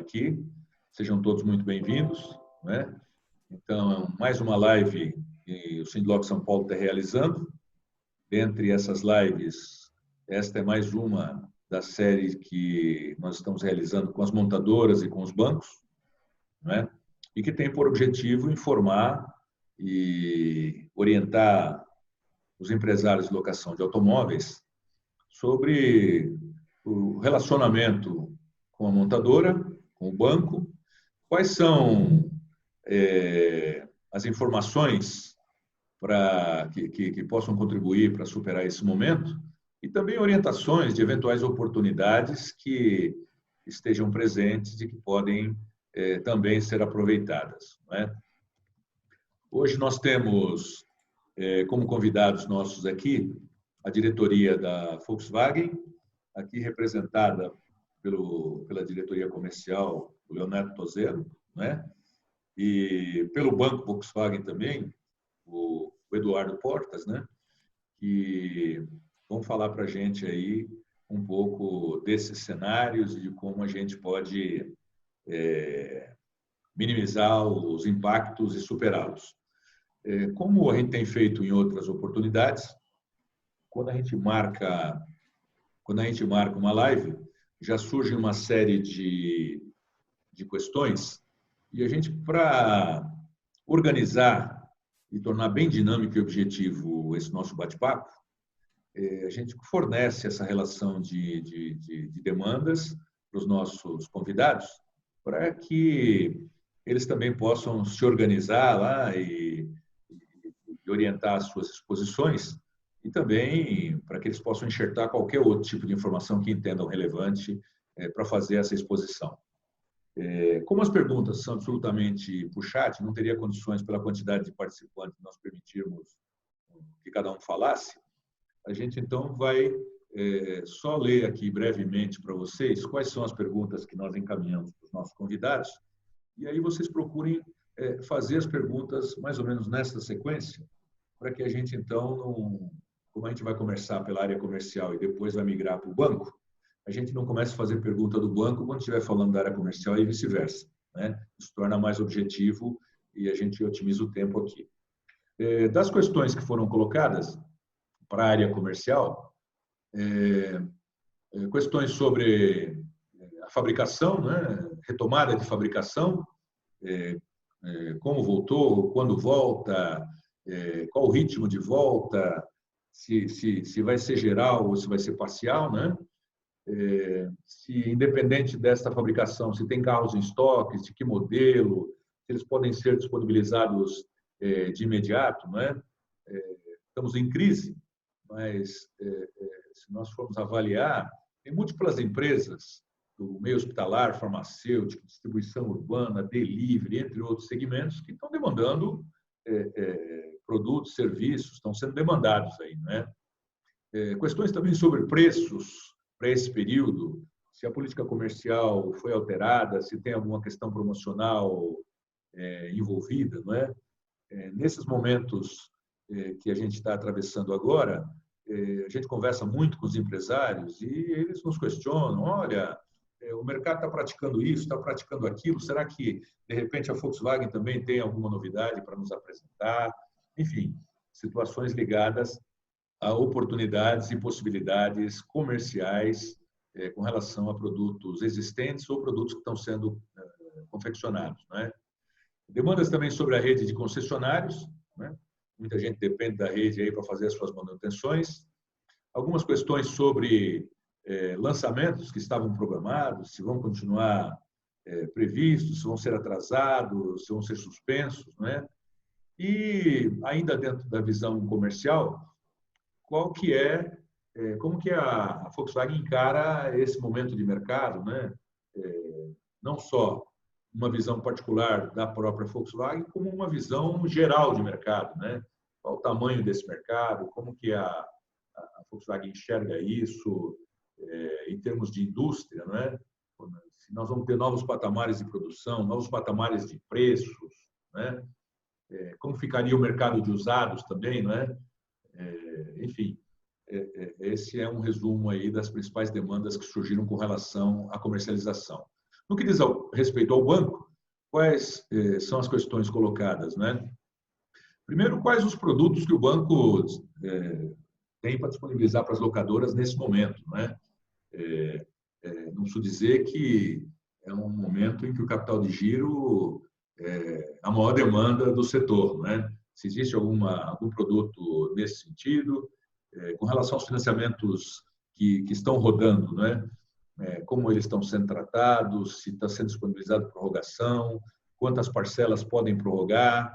aqui. Sejam todos muito bem-vindos, né? Então, mais uma live que o Sindlock São Paulo está realizando. Dentre essas lives, esta é mais uma da série que nós estamos realizando com as montadoras e com os bancos, né? E que tem por objetivo informar e orientar os empresários de locação de automóveis sobre o relacionamento com a montadora, com o banco, quais são as informações que possam contribuir para superar esse momento e também orientações de eventuais oportunidades que estejam presentes e que podem também ser aproveitadas, não é? Hoje nós temos como convidados nossos aqui a diretoria da Volkswagen, aqui representada pela diretoria comercial, o Leonardo Tozero, né? E pelo Banco Volkswagen também, o Eduardo Portas, né? Que vão falar para a gente aí um pouco desses cenários e de como a gente pode minimizar os impactos e superá-los. Como a gente tem feito em outras oportunidades, quando a gente marca uma live, já surge uma série de questões e a gente, para organizar e tornar bem dinâmico e objetivo esse nosso bate-papo, a gente fornece essa relação de demandas para os nossos convidados, para que eles também possam se organizar lá e orientar as suas exposições e também para que eles possam enxertar qualquer outro tipo de informação que entendam relevante para fazer essa exposição. Como as perguntas são absolutamente por chat, não teria condições pela quantidade de participantes nós permitirmos que cada um falasse, a gente então vai só ler aqui brevemente para vocês quais são as perguntas que nós encaminhamos para os nossos convidados e aí vocês procurem fazer as perguntas mais ou menos nessa sequência para que a gente então, como a gente vai começar pela área comercial e depois vai migrar para o banco, a gente não comece a fazer pergunta do banco quando estiver falando da área comercial e vice-versa, né? Isso torna mais objetivo e a gente otimiza o tempo aqui. Das questões que foram colocadas para a área comercial, questões sobre a fabricação, né? Retomada de fabricação, como voltou, quando volta, qual o ritmo de volta, se vai ser geral ou se vai ser parcial, né? Se independente desta fabricação, se tem carros em estoque, de que modelo, se eles podem ser disponibilizados de imediato, né? Estamos em crise, mas se nós formos avaliar, tem múltiplas empresas do meio hospitalar, farmacêutico, distribuição urbana, delivery, entre outros segmentos, que estão demandando produtos, serviços, estão sendo demandados aí, né? Questões também sobre preços para esse período, se a política comercial foi alterada, se tem alguma questão promocional envolvida, não é? Nesses momentos que a gente está atravessando agora, a gente conversa muito com os empresários e eles nos questionam, olha, o mercado está praticando isso, está praticando aquilo, será que, de repente, a Volkswagen também tem alguma novidade para nos apresentar? Enfim, situações ligadas a oportunidades e possibilidades comerciais com relação a produtos existentes ou produtos que estão sendo confeccionados, né? Demandas também sobre a rede de concessionários, né? Muita gente depende da rede aí para fazer as suas manutenções. Algumas questões sobre lançamentos que estavam programados, se vão continuar previstos, se vão ser atrasados, se vão ser suspensos, né? E ainda dentro da visão comercial, como que a Volkswagen encara esse momento de mercado, né? Não só uma visão particular da própria Volkswagen, como uma visão geral de mercado, né? Qual o tamanho desse mercado, como que a Volkswagen enxerga isso em termos de indústria, né? Se nós vamos ter novos patamares de produção, novos patamares de preços, né? Como ficaria o mercado de usados também, né? Enfim, esse é um resumo aí das principais demandas que surgiram com relação à comercialização. No que diz respeito ao banco, quais são as questões colocadas, né? Primeiro, quais os produtos que o banco tem para disponibilizar para as locadoras nesse momento, né? Não preciso dizer que é um momento em que o capital de giro é a maior demanda do setor, né? Se existe algum produto nesse sentido, com relação aos financiamentos que estão rodando, né? Como eles estão sendo tratados, se está sendo disponibilizada prorrogação, quantas parcelas podem prorrogar,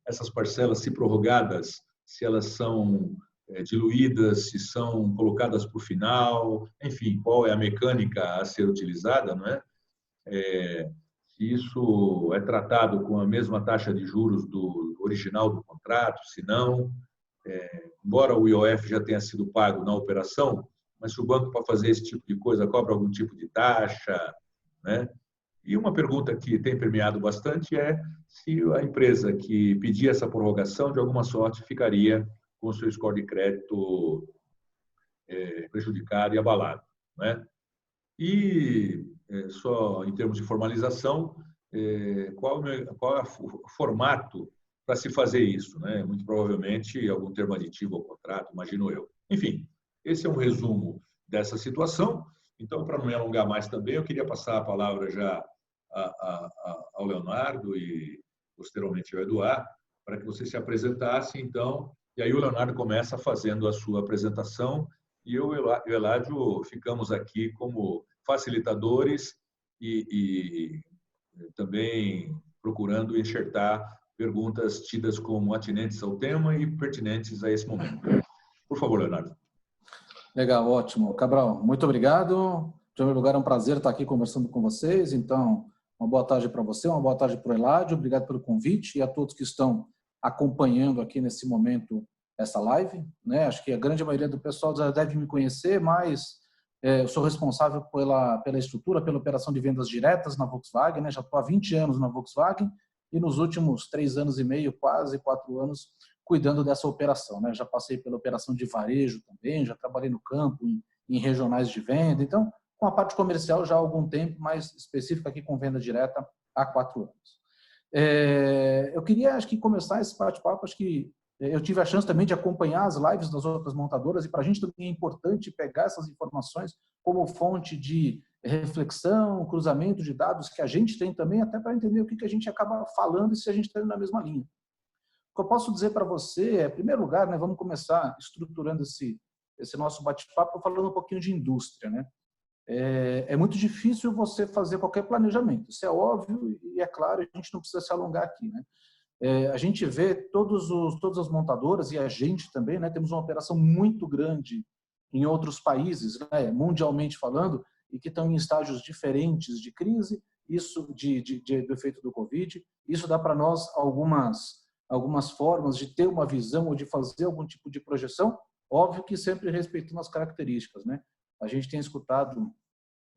essas parcelas, se prorrogadas, se elas são diluídas, se são colocadas para o final, enfim, qual é a mecânica a ser utilizada, não é? Se isso é tratado com a mesma taxa de juros do original do contrato, se não, embora o IOF já tenha sido pago na operação, mas se o banco, para fazer esse tipo de coisa, cobra algum tipo de taxa, né? E uma pergunta que tem permeado bastante é se a empresa que pedir essa prorrogação, de alguma sorte, ficaria com o seu score de crédito prejudicado e abalado, né? E, só em termos de formalização, qual é o formato para se fazer isso, né? Muito provavelmente algum termo aditivo ao contrato, imagino eu. Enfim, esse é um resumo dessa situação. Então, para não me alongar mais também, eu queria passar a palavra já ao Leonardo e posteriormente ao Eduardo, para que você se apresentasse, então, e aí o Leonardo começa fazendo a sua apresentação e eu e o Eládio ficamos aqui como facilitadores e também procurando enxertar perguntas tidas como atinentes ao tema e pertinentes a esse momento. Por favor, Leonardo. Legal, ótimo. Cabral, muito obrigado. Em primeiro lugar, é um prazer estar aqui conversando com vocês. Então, uma boa tarde para você, uma boa tarde para o Eládio. Obrigado pelo convite e a todos que estão acompanhando aqui nesse momento essa live, né? Acho que a grande maioria do pessoal já deve me conhecer, mas eu sou responsável pela estrutura, pela operação de vendas diretas na Volkswagen, né? Já estou há 20 anos na Volkswagen e nos últimos 3 anos e meio, quase 4 anos, cuidando dessa operação, né? Já passei pela operação de varejo também, já trabalhei no campo, em regionais de venda, então, com a parte comercial já há algum tempo, mais específica aqui com venda direta há 4 anos. Eu queria, acho que, começar esse bate-papo, acho que eu tive a chance também de acompanhar as lives das outras montadoras e para a gente também é importante pegar essas informações como fonte de reflexão, cruzamento de dados que a gente tem também, até para entender o que a gente acaba falando e se a gente está na mesma linha. O que eu posso dizer para você é, em primeiro lugar, né, vamos começar estruturando esse nosso bate-papo falando um pouquinho de indústria, né? É muito difícil você fazer qualquer planejamento, isso é óbvio e é claro, a gente não precisa se alongar aqui, né? A gente vê todas as montadoras e a gente também, né, temos uma operação muito grande em outros países, né, mundialmente falando, e que estão em estágios diferentes de crise, isso do efeito do Covid, isso dá para nós algumas formas de ter uma visão ou de fazer algum tipo de projeção, óbvio que sempre respeitando as características, né? A gente tem escutado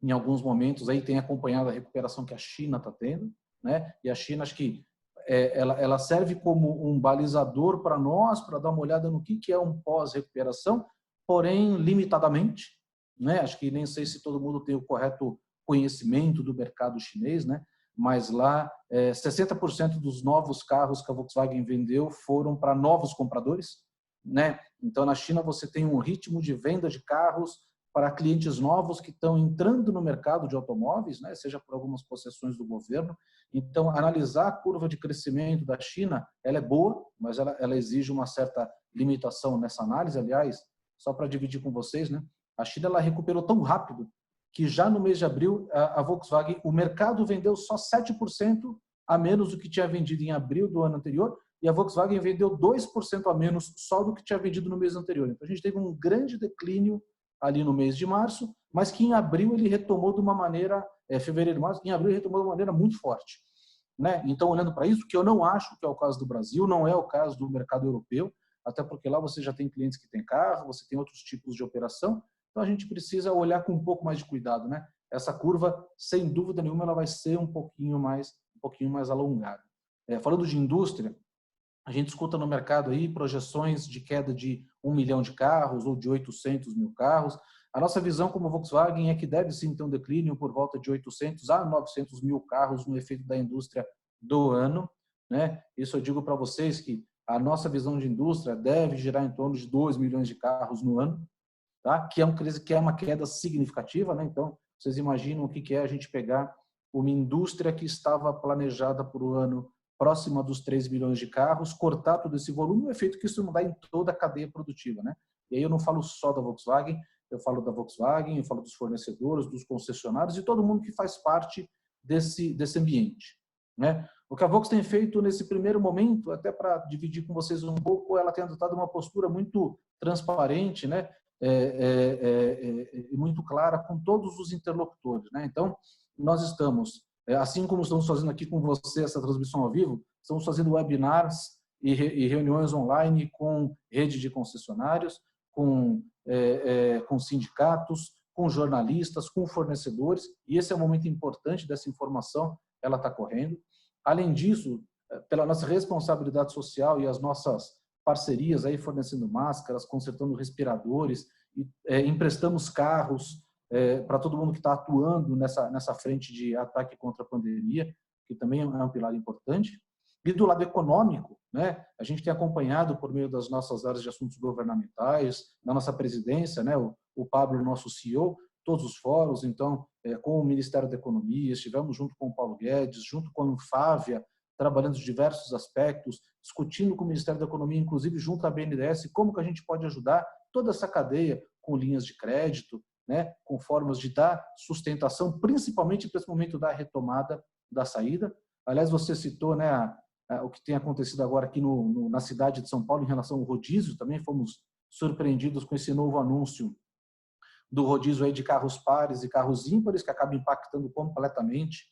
em alguns momentos, aí tem acompanhado a recuperação que a China está tendo, né? E a China, acho que ela serve como um balizador para nós, para dar uma olhada no que é um pós-recuperação, porém limitadamente, né? Acho que nem sei se todo mundo tem o correto conhecimento do mercado chinês, né? Mas lá 60% dos novos carros que a Volkswagen vendeu foram para novos compradores, né? Então na China você tem um ritmo de venda de carros para clientes novos que estão entrando no mercado de automóveis, né? Seja por algumas concessões do governo. Então analisar a curva de crescimento da China, ela é boa, mas ela exige uma certa limitação nessa análise. Aliás, só para dividir com vocês, né? A China ela recuperou tão rápido que já no mês de abril, a Volkswagen, o mercado vendeu só 7% a menos do que tinha vendido em abril do ano anterior, e a Volkswagen vendeu 2% a menos só do que tinha vendido no mês anterior. Então, a gente teve um grande declínio ali no mês de março, mas que em abril ele retomou de uma maneira, fevereiro e março, em abril ele retomou de uma maneira muito forte, né? Então, olhando para isso, que eu não acho que é o caso do Brasil, não é o caso do mercado europeu, até porque lá você já tem clientes que têm carro, você tem outros tipos de operação, então a gente precisa olhar com um pouco mais de cuidado, né? Essa curva, sem dúvida nenhuma, ela vai ser um pouquinho mais alongada. Falando de indústria, a gente escuta no mercado aí projeções de queda de 1 milhão de carros ou de 800 mil carros. A nossa visão como Volkswagen é que deve sim ter um declínio por volta de 800 a 900 mil carros no efeito da indústria do ano, né? Isso eu digo para vocês que a nossa visão de indústria deve girar em torno de 2 milhões de carros no ano, tá? Que é uma queda significativa, né? Então, vocês imaginam o que é a gente pegar uma indústria que estava planejada para o ano próxima dos 3 milhões de carros, cortar todo esse volume, o efeito que isso não dá em toda a cadeia produtiva, né? E aí eu não falo só da Volkswagen, eu falo da Volkswagen, eu falo dos fornecedores, dos concessionários e todo mundo que faz parte desse ambiente, né? O que a Volks tem feito nesse primeiro momento, até para dividir com vocês um pouco, ela tem adotado uma postura muito transparente, né? Muito clara com todos os interlocutores, né? Então, nós estamos, assim como estamos fazendo aqui com você essa transmissão ao vivo, estamos fazendo webinars e reuniões online com rede de concessionários, com sindicatos, com jornalistas, com fornecedores, e esse é um momento importante dessa informação, ela está correndo. Além disso, pela nossa responsabilidade social e as nossas parcerias aí fornecendo máscaras, consertando respiradores, emprestamos carros para todo mundo que está atuando nessa frente de ataque contra a pandemia, que também é um pilar importante. E do lado econômico, né, a gente tem acompanhado por meio das nossas áreas de assuntos governamentais, da nossa presidência, né, o Pablo, nosso CEO, todos os fóruns, então, com o Ministério da Economia, estivemos junto com o Paulo Guedes, junto com a Anfávia, trabalhando em diversos aspectos, discutindo com o Ministério da Economia, inclusive junto à BNDES, como que a gente pode ajudar toda essa cadeia com linhas de crédito, né, com formas de dar sustentação, principalmente para esse momento da retomada da saída. Aliás, você citou, né, o que tem acontecido agora aqui na cidade de São Paulo em relação ao rodízio, também fomos surpreendidos com esse novo anúncio do rodízio aí de carros pares e carros ímpares, que acaba impactando completamente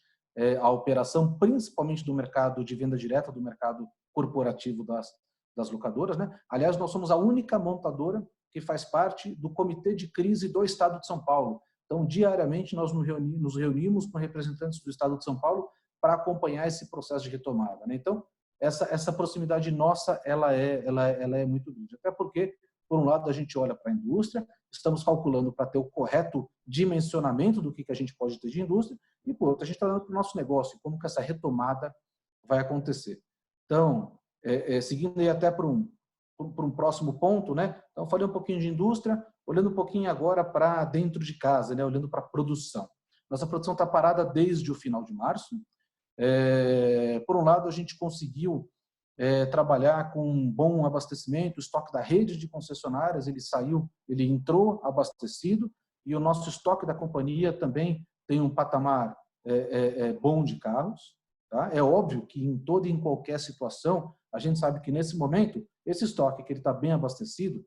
a operação, principalmente do mercado de venda direta, do mercado corporativo das locadoras, né? Aliás, nós somos a única montadora que faz parte do Comitê de Crise do Estado de São Paulo. Então, diariamente, nós nos reunimos com representantes do Estado de São Paulo para acompanhar esse processo de retomada, né? Então, essa proximidade nossa, ela é muito grande. Até porque, por um lado, a gente olha para a indústria, estamos calculando para ter o correto dimensionamento do que a gente pode ter de indústria, e, por outro, a gente está olhando para o nosso negócio, como que essa retomada vai acontecer. Então, seguindo aí até para um próximo ponto, né? Então, falei um pouquinho de indústria, olhando um pouquinho agora para dentro de casa, né? Olhando para a produção. Nossa produção está parada desde o final de março. Por um lado, a gente conseguiu trabalhar com um bom abastecimento, o estoque da rede de concessionárias, ele entrou abastecido, e o nosso estoque da companhia também tem um patamar bom de carros. Tá? É óbvio que em toda e em qualquer situação, a gente sabe que nesse momento, esse estoque que ele está bem abastecido,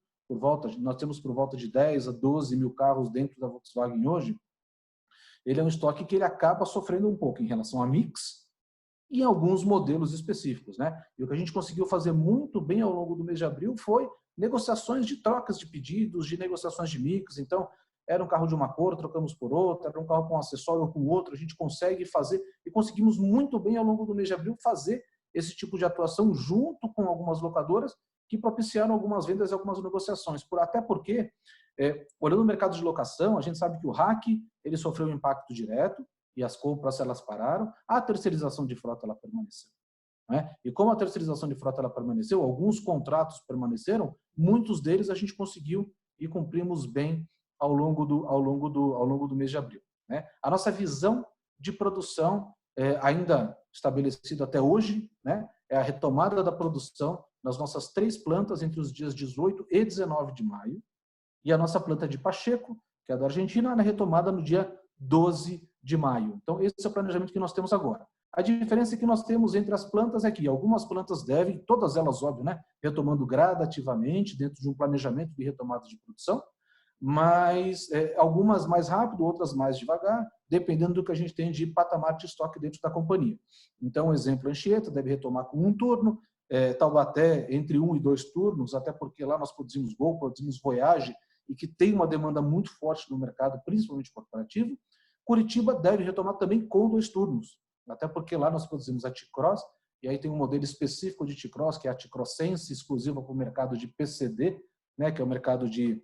nós temos por volta de 10 a 12 mil carros dentro da Volkswagen hoje, ele é um estoque que ele acaba sofrendo um pouco em relação a mix e em alguns modelos específicos, né? E o que a gente conseguiu fazer muito bem ao longo do mês de abril foi negociações de trocas de pedidos, de negociações de mix. Então, era um carro de uma cor, trocamos por outra, era um carro com um acessório ou com outro, a gente consegue fazer, e conseguimos muito bem ao longo do mês de abril fazer esse tipo de atuação junto com algumas locadoras que propiciaram algumas vendas e algumas negociações. Até porque, olhando o mercado de locação, a gente sabe que o RAC ele sofreu um impacto direto e as compras elas pararam, a terceirização de frota ela permaneceu. Né? E como a terceirização de frota ela permaneceu, alguns contratos permaneceram, muitos deles a gente conseguiu e cumprimos bem ao longo do mês de abril. Né? A nossa visão de produção, ainda estabelecida até hoje, né, é a retomada da produção nas nossas 3 plantas entre os dias 18 e 19 de maio, e a nossa planta de Pacheco, que é da Argentina, na retomada no dia 12 de maio. Então, esse é o planejamento que nós temos agora. A diferença que nós temos entre as plantas é que algumas plantas devem, todas elas, óbvio, né, retomando gradativamente, dentro de um planejamento de retomada de produção, mas algumas mais rápido, outras mais devagar, dependendo do que a gente tem de patamar de estoque dentro da companhia. Então, exemplo, Anchieta deve retomar com 1 turno, Taubaté entre 1 e 2 turnos, até porque lá nós produzimos Gol, produzimos Voyage, e que tem uma demanda muito forte no mercado, principalmente corporativo. Curitiba deve retomar também com 2 turnos, até porque lá nós produzimos a T-Cross, e aí tem um modelo específico de T-Cross, que é a T-Cross Sense, exclusiva para o mercado de PCD, né, que é o mercado de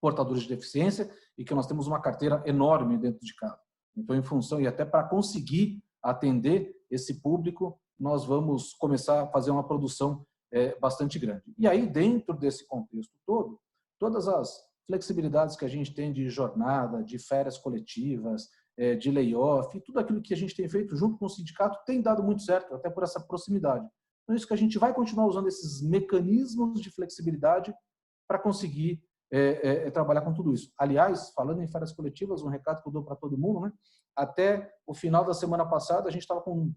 portadores de deficiência, e que nós temos uma carteira enorme dentro de casa. Então, em função, e até para conseguir atender esse público, nós vamos começar a fazer uma produção bastante grande. E aí, dentro desse contexto todo, todas as flexibilidades que a gente tem de jornada, de férias coletivas, de layoff, tudo aquilo que a gente tem feito junto com o sindicato tem dado muito certo, até por essa proximidade. Então, isso que a gente vai continuar usando esses mecanismos de flexibilidade para conseguir trabalhar com tudo isso. Aliás, falando em férias coletivas, um recado que eu dou para todo mundo, né? Até o final da semana passada, a gente estava com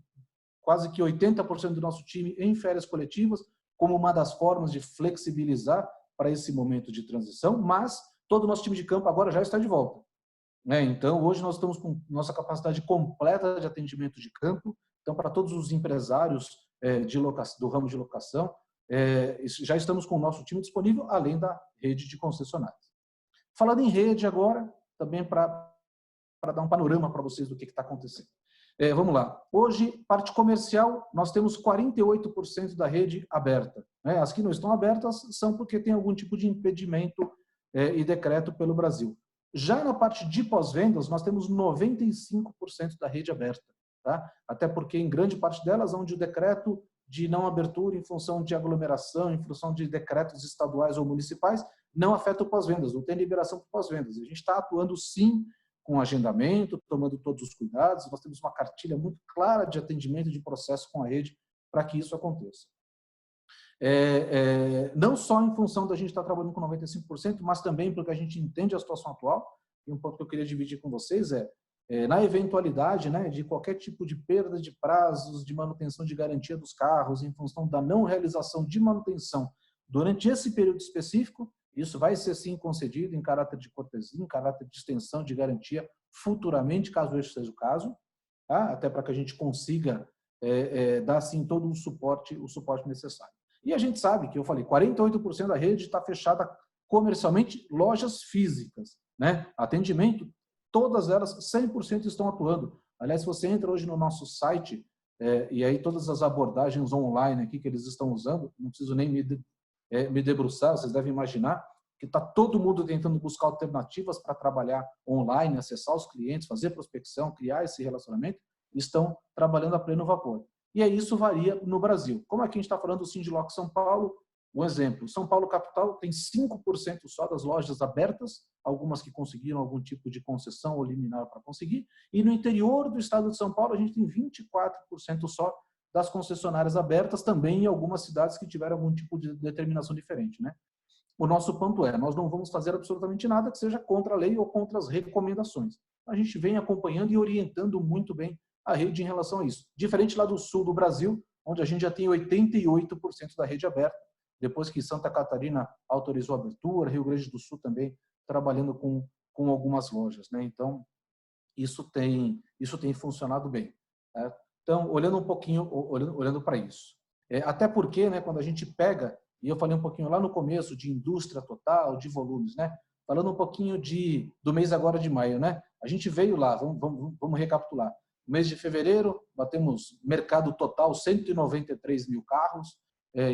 quase que 80% do nosso time em férias coletivas, como uma das formas de flexibilizar para esse momento de transição, mas todo o nosso time de campo agora já está de volta. Então, hoje nós estamos com nossa capacidade completa de atendimento de campo. Então, para todos os empresários do ramo de locação, já estamos com o nosso time disponível, além da rede de concessionárias. Falando em rede agora, também para dar um panorama para vocês do que está acontecendo. Vamos lá. Hoje, parte comercial, nós temos 48% da rede aberta. As que não estão abertas são porque tem algum tipo de impedimento e decreto pelo Brasil. Já na parte de pós-vendas, nós temos 95% da rede aberta. Tá? Até porque, em grande parte delas, onde o decreto de não abertura em função de aglomeração, em função de decretos estaduais ou municipais, não afeta o pós-vendas, não tem liberação para pós-vendas. A gente está atuando, sim, com agendamento, tomando todos os cuidados. Nós temos uma cartilha muito clara de atendimento de processo com a rede para que isso aconteça. Não só em função da gente estar trabalhando com 95%, mas também porque a gente entende a situação atual. E um ponto que eu queria dividir com vocês na eventualidade, né, de qualquer tipo de perda de prazos, de manutenção de garantia dos carros, em função da não realização de manutenção durante esse período específico, isso vai ser sim concedido em caráter de cortesia, em caráter de extensão de garantia futuramente, caso esse seja o caso, tá? Até para que a gente consiga dar sim todo o suporte necessário. E a gente sabe que eu falei, 48% da rede está fechada comercialmente, lojas físicas, né? Atendimento, todas elas 100% estão atuando. Aliás, se você entra hoje no nosso site e aí todas as abordagens online aqui que eles estão usando, não preciso nem me debruçar, vocês devem imaginar que está todo mundo tentando buscar alternativas para trabalhar online, acessar os clientes, fazer prospecção, criar esse relacionamento, estão trabalhando a pleno vapor. E aí isso varia no Brasil. Como aqui a gente está falando do Sindiloc São Paulo, um exemplo, São Paulo capital tem 5% só das lojas abertas, algumas que conseguiram algum tipo de concessão ou liminar para conseguir, e no interior do estado de São Paulo a gente tem 24% só das concessionárias abertas, também em algumas cidades que tiveram algum tipo de determinação diferente, né? O nosso ponto nós não vamos fazer absolutamente nada que seja contra a lei ou contra as recomendações. A gente vem acompanhando e orientando muito bem a rede em relação a isso. Diferente lá do sul do Brasil, onde a gente já tem 88% da rede aberta, depois que Santa Catarina autorizou a abertura, Rio Grande do Sul também trabalhando com algumas lojas, né? Então, isso tem funcionado bem. Né? Então, olhando um pouquinho, olhando para isso. Até porque, né, quando a gente pega, e eu falei um pouquinho lá no começo de indústria total, de volumes, né? Falando um pouquinho do mês agora de maio, né? A gente veio lá, vamos recapitular. No mês de fevereiro, batemos mercado total 193 mil carros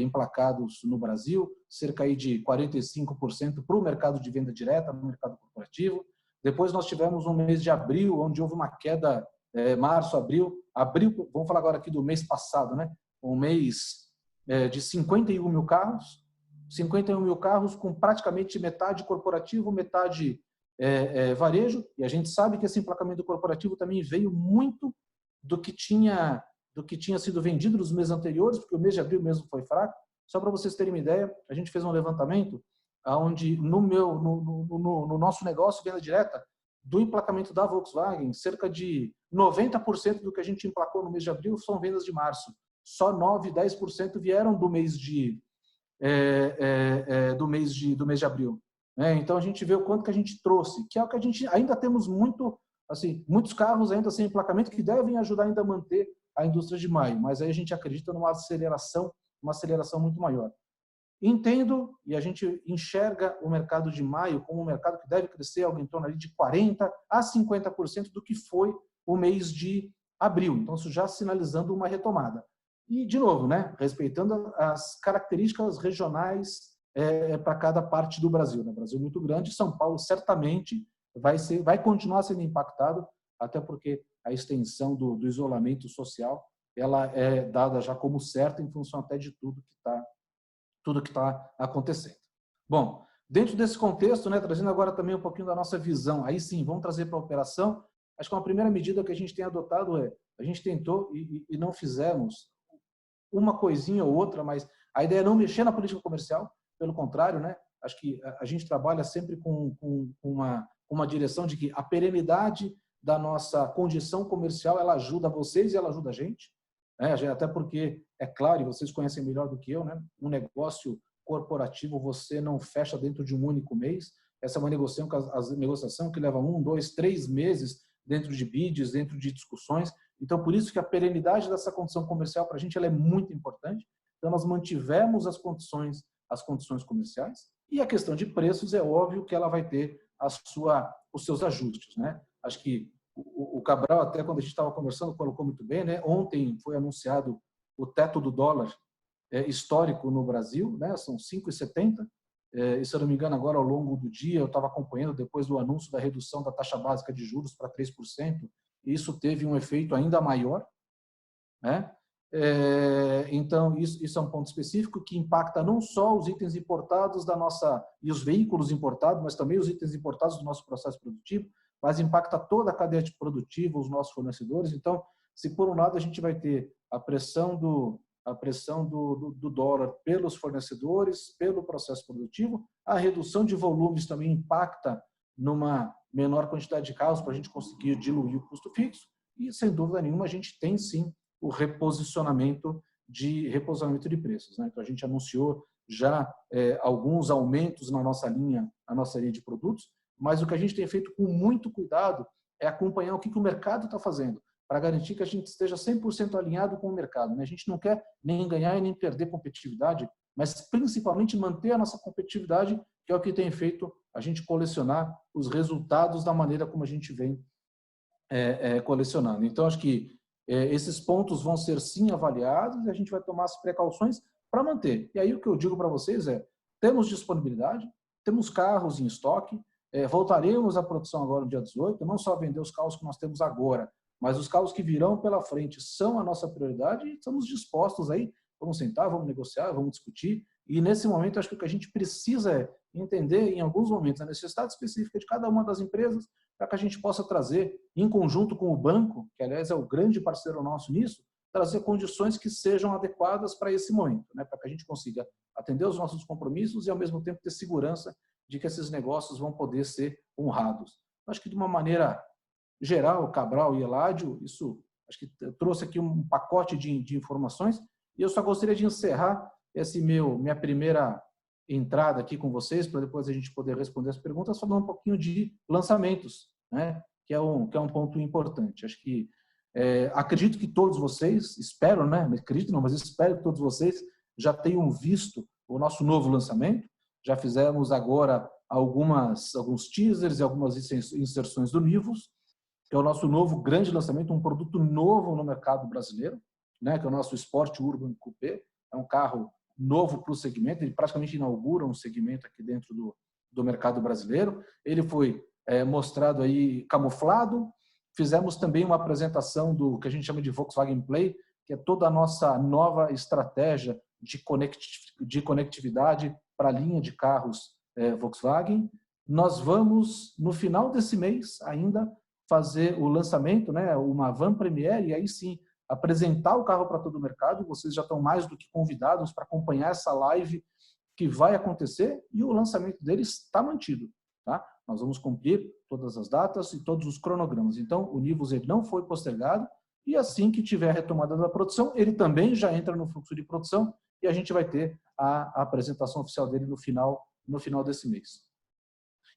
emplacados no Brasil, cerca aí de 45% para o mercado de venda direta, no mercado corporativo. Depois nós tivemos um mês de abril, onde houve uma queda, março, abril, vamos falar agora aqui do mês passado, né? Um mês de 51 mil carros, 51 mil carros com praticamente metade corporativo, metade varejo, e a gente sabe que esse emplacamento corporativo também veio muito do que tinha sido vendido nos meses anteriores, porque o mês de abril mesmo foi fraco. Só para vocês terem uma ideia, a gente fez um levantamento onde no nosso negócio, venda direta, do emplacamento da Volkswagen, cerca de 90% do que a gente emplacou no mês de abril são vendas de março. Só 9, 10% vieram do mês de abril. Então a gente vê o quanto que a gente trouxe, que é o que a gente ainda temos muitos carros ainda sem emplacamento que devem ajudar ainda a manter a indústria de maio, mas aí a gente acredita numa aceleração muito maior. Entendo e a gente enxerga o mercado de maio como um mercado que deve crescer algo em torno ali de 40% a 50% do que foi o mês de abril. Então, isso já sinalizando uma retomada. E, de novo, né, respeitando as características regionais para cada parte do Brasil. O Brasil é muito grande, São Paulo certamente vai continuar sendo impactado, até porque a extensão do isolamento social ela é dada já como certa em função até de tudo que está acontecendo. Bom, dentro desse contexto, né, trazendo agora também um pouquinho da nossa visão, aí sim, vamos trazer para a operação. Acho que uma primeira medida que a gente tem adotado a gente tentou e não fizemos uma coisinha ou outra, mas a ideia é não mexer na política comercial, pelo contrário, né? Acho que a gente trabalha sempre com uma direção de que a perenidade da nossa condição comercial, ela ajuda vocês e ela ajuda a gente, né? Até porque, é claro, e vocês conhecem melhor do que eu, né? Um negócio corporativo você não fecha dentro de um único mês. Essa é uma negociação que leva 1, 2, 3 meses dentro de bids, dentro de discussões. Então, por isso que a perenidade dessa condição comercial para a gente ela é muito importante. Então, nós mantivemos as condições comerciais e a questão de preços é óbvio que ela vai ter os seus ajustes, né? Acho que o Cabral, até quando a gente estava conversando, colocou muito bem, né? Ontem foi anunciado o teto do dólar histórico no Brasil, né? São 5,70. E, se eu não me engano, agora ao longo do dia, eu estava acompanhando depois do anúncio da redução da taxa básica de juros para 3%, e isso teve um efeito ainda maior, né? Então, isso é um ponto específico que impacta não só os itens importados e os veículos importados, mas também os itens importados do nosso processo produtivo, mas impacta toda a cadeia produtiva, os nossos fornecedores. Então, se por um lado a gente vai ter a pressão do dólar pelos fornecedores, pelo processo produtivo, a redução de volumes também impacta numa menor quantidade de carros para a gente conseguir diluir o custo fixo e, sem dúvida nenhuma, a gente tem sim o reposicionamento de preços, né? Então, a gente anunciou já alguns aumentos na nossa linha de produtos, mas o que a gente tem feito com muito cuidado é acompanhar o que o mercado está fazendo, para garantir que a gente esteja 100% alinhado com o mercado, né? A gente não quer nem ganhar e nem perder competitividade, mas principalmente manter a nossa competitividade, que é o que tem feito a gente colecionar os resultados da maneira como a gente vem colecionando. Então, acho que esses pontos vão ser sim avaliados e a gente vai tomar as precauções para manter. E aí o que eu digo para vocês temos disponibilidade, temos carros em estoque, voltaremos à produção agora no dia 18, não só vender os carros que nós temos agora, mas os carros que virão pela frente são a nossa prioridade e estamos dispostos aí, vamos sentar, vamos negociar, vamos discutir. E nesse momento, acho que o que a gente precisa é entender, em alguns momentos, a necessidade específica de cada uma das empresas para que a gente possa trazer, em conjunto com o banco, que aliás é o grande parceiro nosso nisso, trazer condições que sejam adequadas para esse momento, né? Para que a gente consiga atender os nossos compromissos e, ao mesmo tempo, ter segurança de que esses negócios vão poder ser honrados. Acho que, de uma maneira geral, Cabral e Eladio, isso acho que trouxe aqui um pacote de informações e eu só gostaria de encerrar minha primeira entrada aqui com vocês, para depois a gente poder responder as perguntas, falando um pouquinho de lançamentos, né? Que é um ponto importante. Acho que acredito que todos vocês, espero, né? Não acredito não, mas espero que todos vocês já tenham visto o nosso novo lançamento. Já fizemos agora alguns teasers e algumas inserções do Nivus, que é o nosso novo grande lançamento, um produto novo no mercado brasileiro, né? Que é o nosso Sport Urban Coupé. É um carro novo para o segmento, ele praticamente inaugura um segmento aqui dentro do mercado brasileiro. Ele foi mostrado aí camuflado. Fizemos também uma apresentação do que a gente chama de Volkswagen Play, que é toda a nossa nova estratégia de conectividade para a linha de carros Volkswagen. Nós vamos, no final desse mês, ainda fazer o lançamento, né, uma Van Premiere, e aí sim, apresentar o carro para todo o mercado. Vocês já estão mais do que convidados para acompanhar essa live que vai acontecer e o lançamento dele está mantido, tá? Nós vamos cumprir todas as datas e todos os cronogramas. Então, o Nivus ele não foi postergado e assim que tiver a retomada da produção, ele também já entra no fluxo de produção e a gente vai ter a apresentação oficial dele no final desse mês.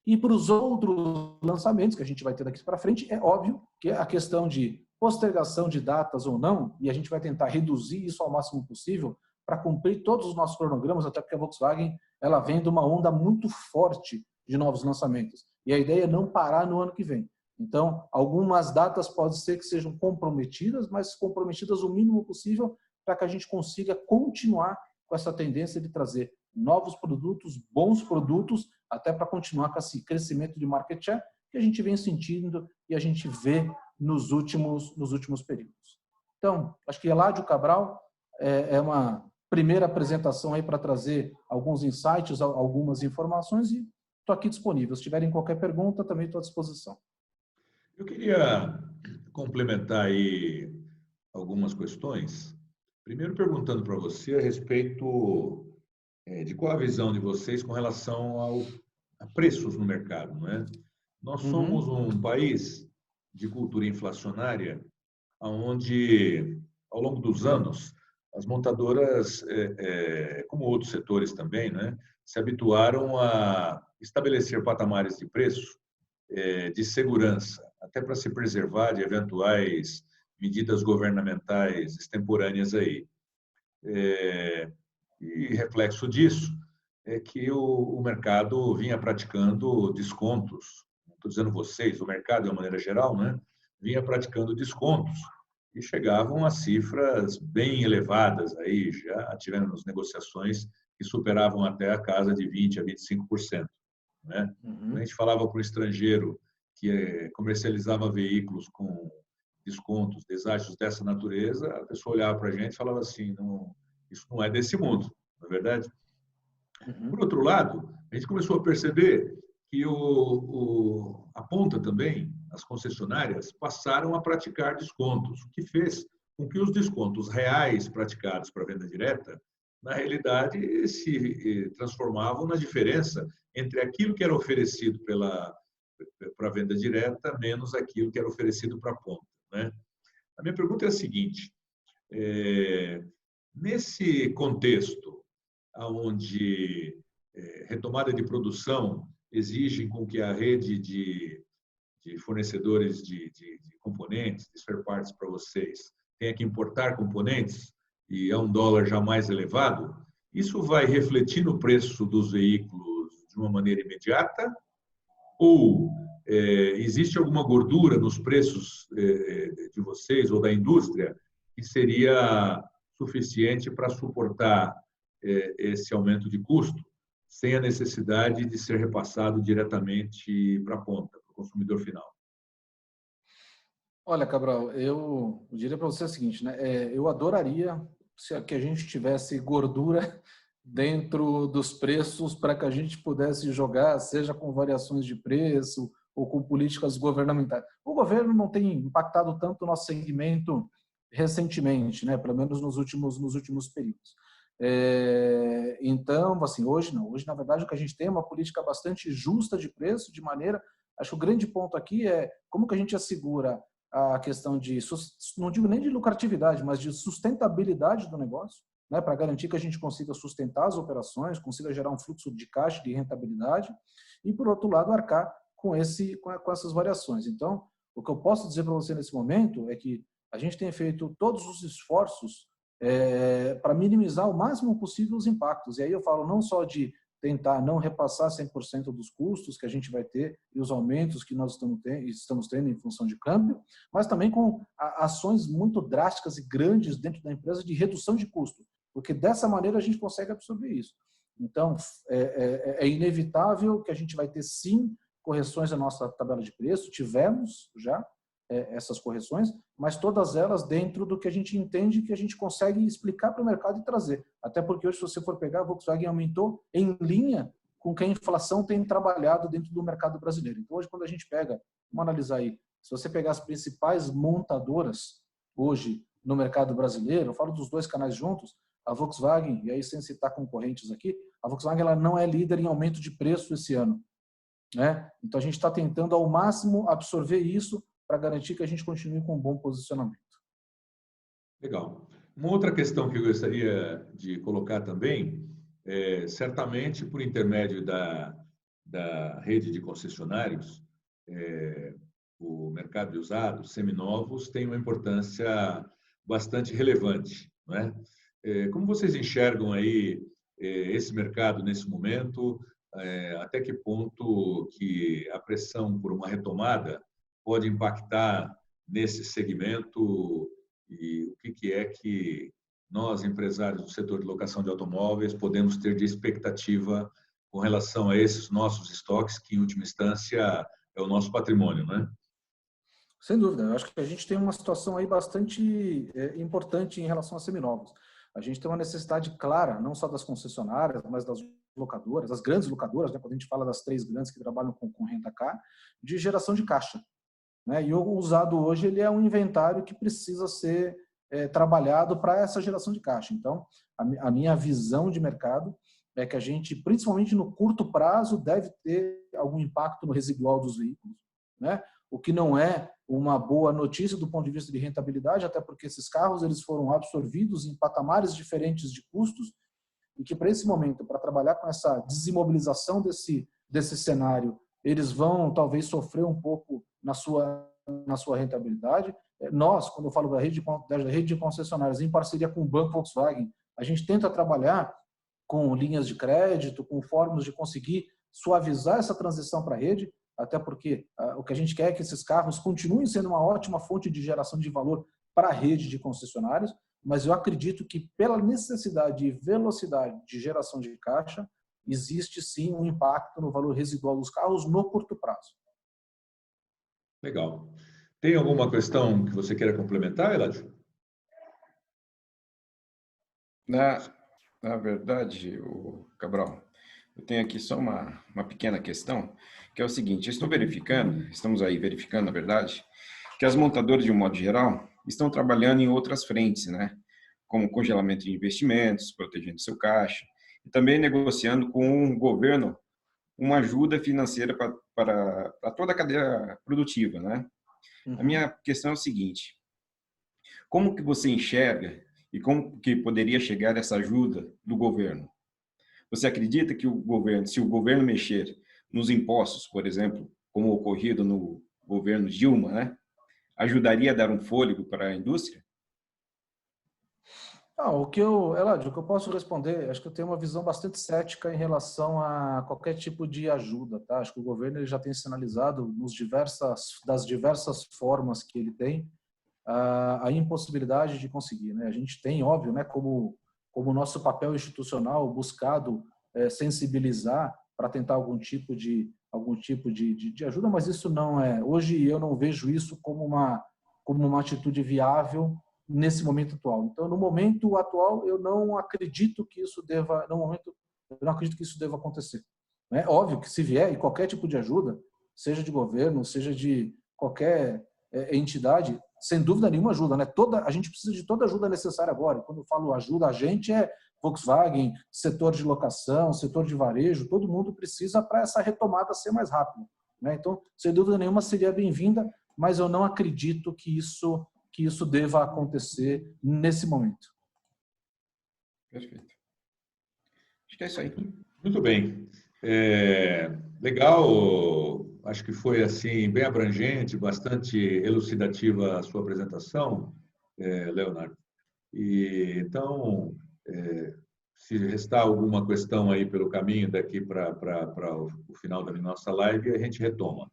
E para os outros lançamentos que a gente vai ter daqui para frente, é óbvio que a questão de postergação de datas ou não, e a gente vai tentar reduzir isso ao máximo possível para cumprir todos os nossos cronogramas, até porque a Volkswagen ela vem de uma onda muito forte de novos lançamentos. E a ideia é não parar no ano que vem. Então, algumas datas pode ser que sejam comprometidas, mas comprometidas o mínimo possível para que a gente consiga continuar com essa tendência de trazer novos produtos, bons produtos, até para continuar com esse crescimento de market share, que a gente vem sentindo e a gente vê nos últimos períodos. Então, acho que Eladio Cabral é uma primeira apresentação aí para trazer alguns insights, algumas informações, e estou aqui disponível. Se tiverem qualquer pergunta, também estou à disposição. Eu queria complementar aí algumas questões. Primeiro, perguntando para você a respeito de qual a visão de vocês com relação a preços no mercado, não é? Nós somos um país de cultura inflacionária, onde, ao longo dos anos, as montadoras, como outros setores também, né, se habituaram a estabelecer patamares de preço de segurança, até para se preservar de eventuais medidas governamentais extemporâneas aí. E reflexo disso é que o mercado vinha praticando descontos. Não estou dizendo vocês, o mercado de uma maneira geral, né, vinha praticando descontos e chegavam a cifras bem elevadas, aí já tivemos negociações que superavam até a casa de 20% a 25%. Né? Quando a gente falava para o estrangeiro que comercializava veículos com descontos, deságios dessa natureza, a pessoa olhava para a gente e falava assim, não, isso não é desse mundo, não é verdade? Por outro lado, a gente começou a perceber que a ponta também, as concessionárias, passaram a praticar descontos, o que fez com que os descontos reais praticados para a venda direta, na realidade, se transformavam na diferença entre aquilo que era oferecido para a venda direta menos aquilo que era oferecido para a ponta. Né? A minha pergunta é a seguinte, nesse contexto, onde retomada de produção exige com que a rede de fornecedores de componentes, de spare parts para vocês, tenha que importar componentes e é um dólar já mais elevado, isso vai refletir no preço dos veículos de uma maneira imediata? Ou existe alguma gordura nos preços de vocês ou da indústria que seria suficiente para suportar esse aumento de custo sem a necessidade de ser repassado diretamente para a ponta, para o consumidor final? Olha, Cabral, eu diria para você o seguinte, né? Eu adoraria que a gente tivesse gordura dentro dos preços para que a gente pudesse jogar, seja com variações de preço ou com políticas governamentais. O governo não tem impactado tanto o nosso segmento recentemente, né? Pelo menos nos últimos períodos. Então, assim, hoje não. Hoje, na verdade, o que a gente tem é uma política bastante justa de preço, de maneira... Acho que o grande ponto aqui é como que a gente assegura a questão de, não digo nem de lucratividade, mas de sustentabilidade do negócio, né, para garantir que a gente consiga sustentar as operações, consiga gerar um fluxo de caixa, de rentabilidade, e, por outro lado, arcar com essas variações. Então, o que eu posso dizer para você nesse momento é que a gente tem feito todos os esforços para minimizar o máximo possível os impactos. E aí eu falo não só de tentar não repassar 100% dos custos que a gente vai ter e os aumentos que nós estamos tendo em função de câmbio, mas também com ações muito drásticas e grandes dentro da empresa de redução de custo, porque dessa maneira a gente consegue absorver isso. Então, é inevitável que a gente vai ter, sim, correções na nossa tabela de preço, tivemos já essas correções, mas todas elas dentro do que a gente entende que a gente consegue explicar para o mercado e trazer. Até porque hoje, se você for pegar, a Volkswagen aumentou em linha com que a inflação tem trabalhado dentro do mercado brasileiro. Então, hoje, quando a gente pega, vamos analisar aí, se você pegar as principais montadoras hoje no mercado brasileiro, eu falo dos dois canais juntos, a Volkswagen, e aí sem citar concorrentes aqui, a Volkswagen ela não é líder em aumento de preço esse ano. Né? Então, a gente está tentando ao máximo absorver isso para garantir que a gente continue com um bom posicionamento. Legal. Uma outra questão que eu gostaria de colocar também, certamente por intermédio da rede de concessionários, o mercado de usados, seminovos, tem uma importância bastante relevante. Não é? Como vocês enxergam aí esse mercado nesse momento? Até que ponto que a pressão por uma retomada pode impactar nesse segmento e o que é que nós, empresários do setor de locação de automóveis, podemos ter de expectativa com relação a esses nossos estoques, que, em última instância, é o nosso patrimônio, né? Sem dúvida, eu acho que a gente tem uma situação aí bastante importante em relação a seminovos. A gente tem uma necessidade clara, não só das concessionárias, mas das locadoras, das grandes locadoras, né, quando a gente fala das 3 grandes que trabalham com renta-car, de geração de caixa, né? E o usado hoje ele é um inventário que precisa ser trabalhado para essa geração de caixa. Então, a minha visão de mercado é que a gente, principalmente no curto prazo, deve ter algum impacto no residual dos veículos, né? O que não é uma boa notícia do ponto de vista de rentabilidade, até porque esses carros eles foram absorvidos em patamares diferentes de custos e que para esse momento, para trabalhar com essa desimobilização desse cenário, eles vão talvez sofrer um pouco na sua rentabilidade. Nós, quando eu falo da rede de concessionárias em parceria com o Banco Volkswagen, a gente tenta trabalhar com linhas de crédito, com formas de conseguir suavizar essa transição para a rede, até porque o que a gente quer é que esses carros continuem sendo uma ótima fonte de geração de valor para a rede de concessionários, mas eu acredito que pela necessidade e velocidade de geração de caixa, existe sim um impacto no valor residual dos carros no curto prazo. Legal. Tem alguma questão que você queira complementar, Eladio? Na verdade, Cabral, eu tenho aqui só uma pequena questão, que é o seguinte: estamos aí verificando, na verdade, que as montadoras, de um modo geral, estão trabalhando em outras frentes, né? Como congelamento de investimentos, protegendo seu caixa, e também negociando com o governo uma ajuda financeira para toda a cadeia produtiva, né? A minha questão é o seguinte: como que você enxerga e como que poderia chegar essa ajuda do governo? Você acredita que se o governo mexer nos impostos, por exemplo, como ocorrido no governo Dilma, né, ajudaria a dar um fôlego para a indústria? Eladio, o que eu posso responder, acho que eu tenho uma visão bastante cética em relação a qualquer tipo de ajuda, tá? Acho que o governo ele já tem sinalizado das diversas formas que ele tem a impossibilidade de conseguir, né? A gente tem, óbvio, né, como o nosso papel institucional buscado sensibilizar para tentar algum tipo de ajuda, mas isso não é. Hoje eu não vejo isso como uma atitude viável nesse momento atual. Então, no momento atual, eu não acredito que isso deva, acontecer. É óbvio que se vier e qualquer tipo de ajuda, seja de governo, seja de qualquer entidade, sem dúvida nenhuma ajuda, né? A gente precisa de toda ajuda necessária agora. Quando eu falo ajuda, a gente é Volkswagen, setor de locação, setor de varejo, todo mundo precisa para essa retomada ser mais rápida, né? Então, sem dúvida nenhuma, seria bem-vinda, mas eu não acredito que isso deva acontecer nesse momento. Perfeito. Acho que é isso aí. Muito bem. Legal, acho que foi assim bem abrangente, bastante elucidativa a sua apresentação, Leonardo. E então, se restar alguma questão aí pelo caminho daqui para o final da nossa live, a gente retoma.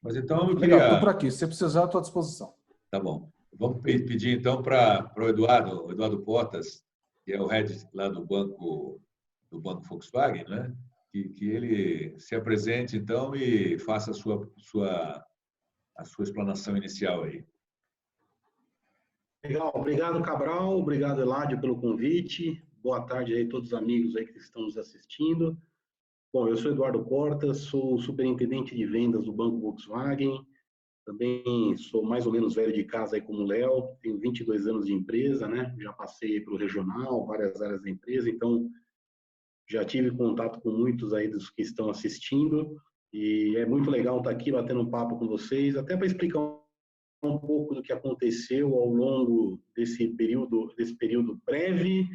Mas então eu queria... Legal, estou por aqui. Se você precisar, estou à disposição. Tá bom. Vamos pedir então para o Eduardo Portas, que é o head lá do Banco Volkswagen, né? Que ele se apresente então e faça a sua explanação inicial aí. Legal, obrigado Cabral, obrigado Eladio pelo convite. Boa tarde aí a todos os amigos aí que estão nos assistindo. Bom, eu sou Eduardo Portas, sou superintendente de vendas do Banco Volkswagen. Também sou mais ou menos velho de casa aí como o Léo, tenho 22 anos de empresa, né? Já passei pelo regional, várias áreas da empresa, então já tive contato com muitos aí dos que estão assistindo e é muito legal estar aqui batendo um papo com vocês, até para explicar um pouco do que aconteceu ao longo desse período breve,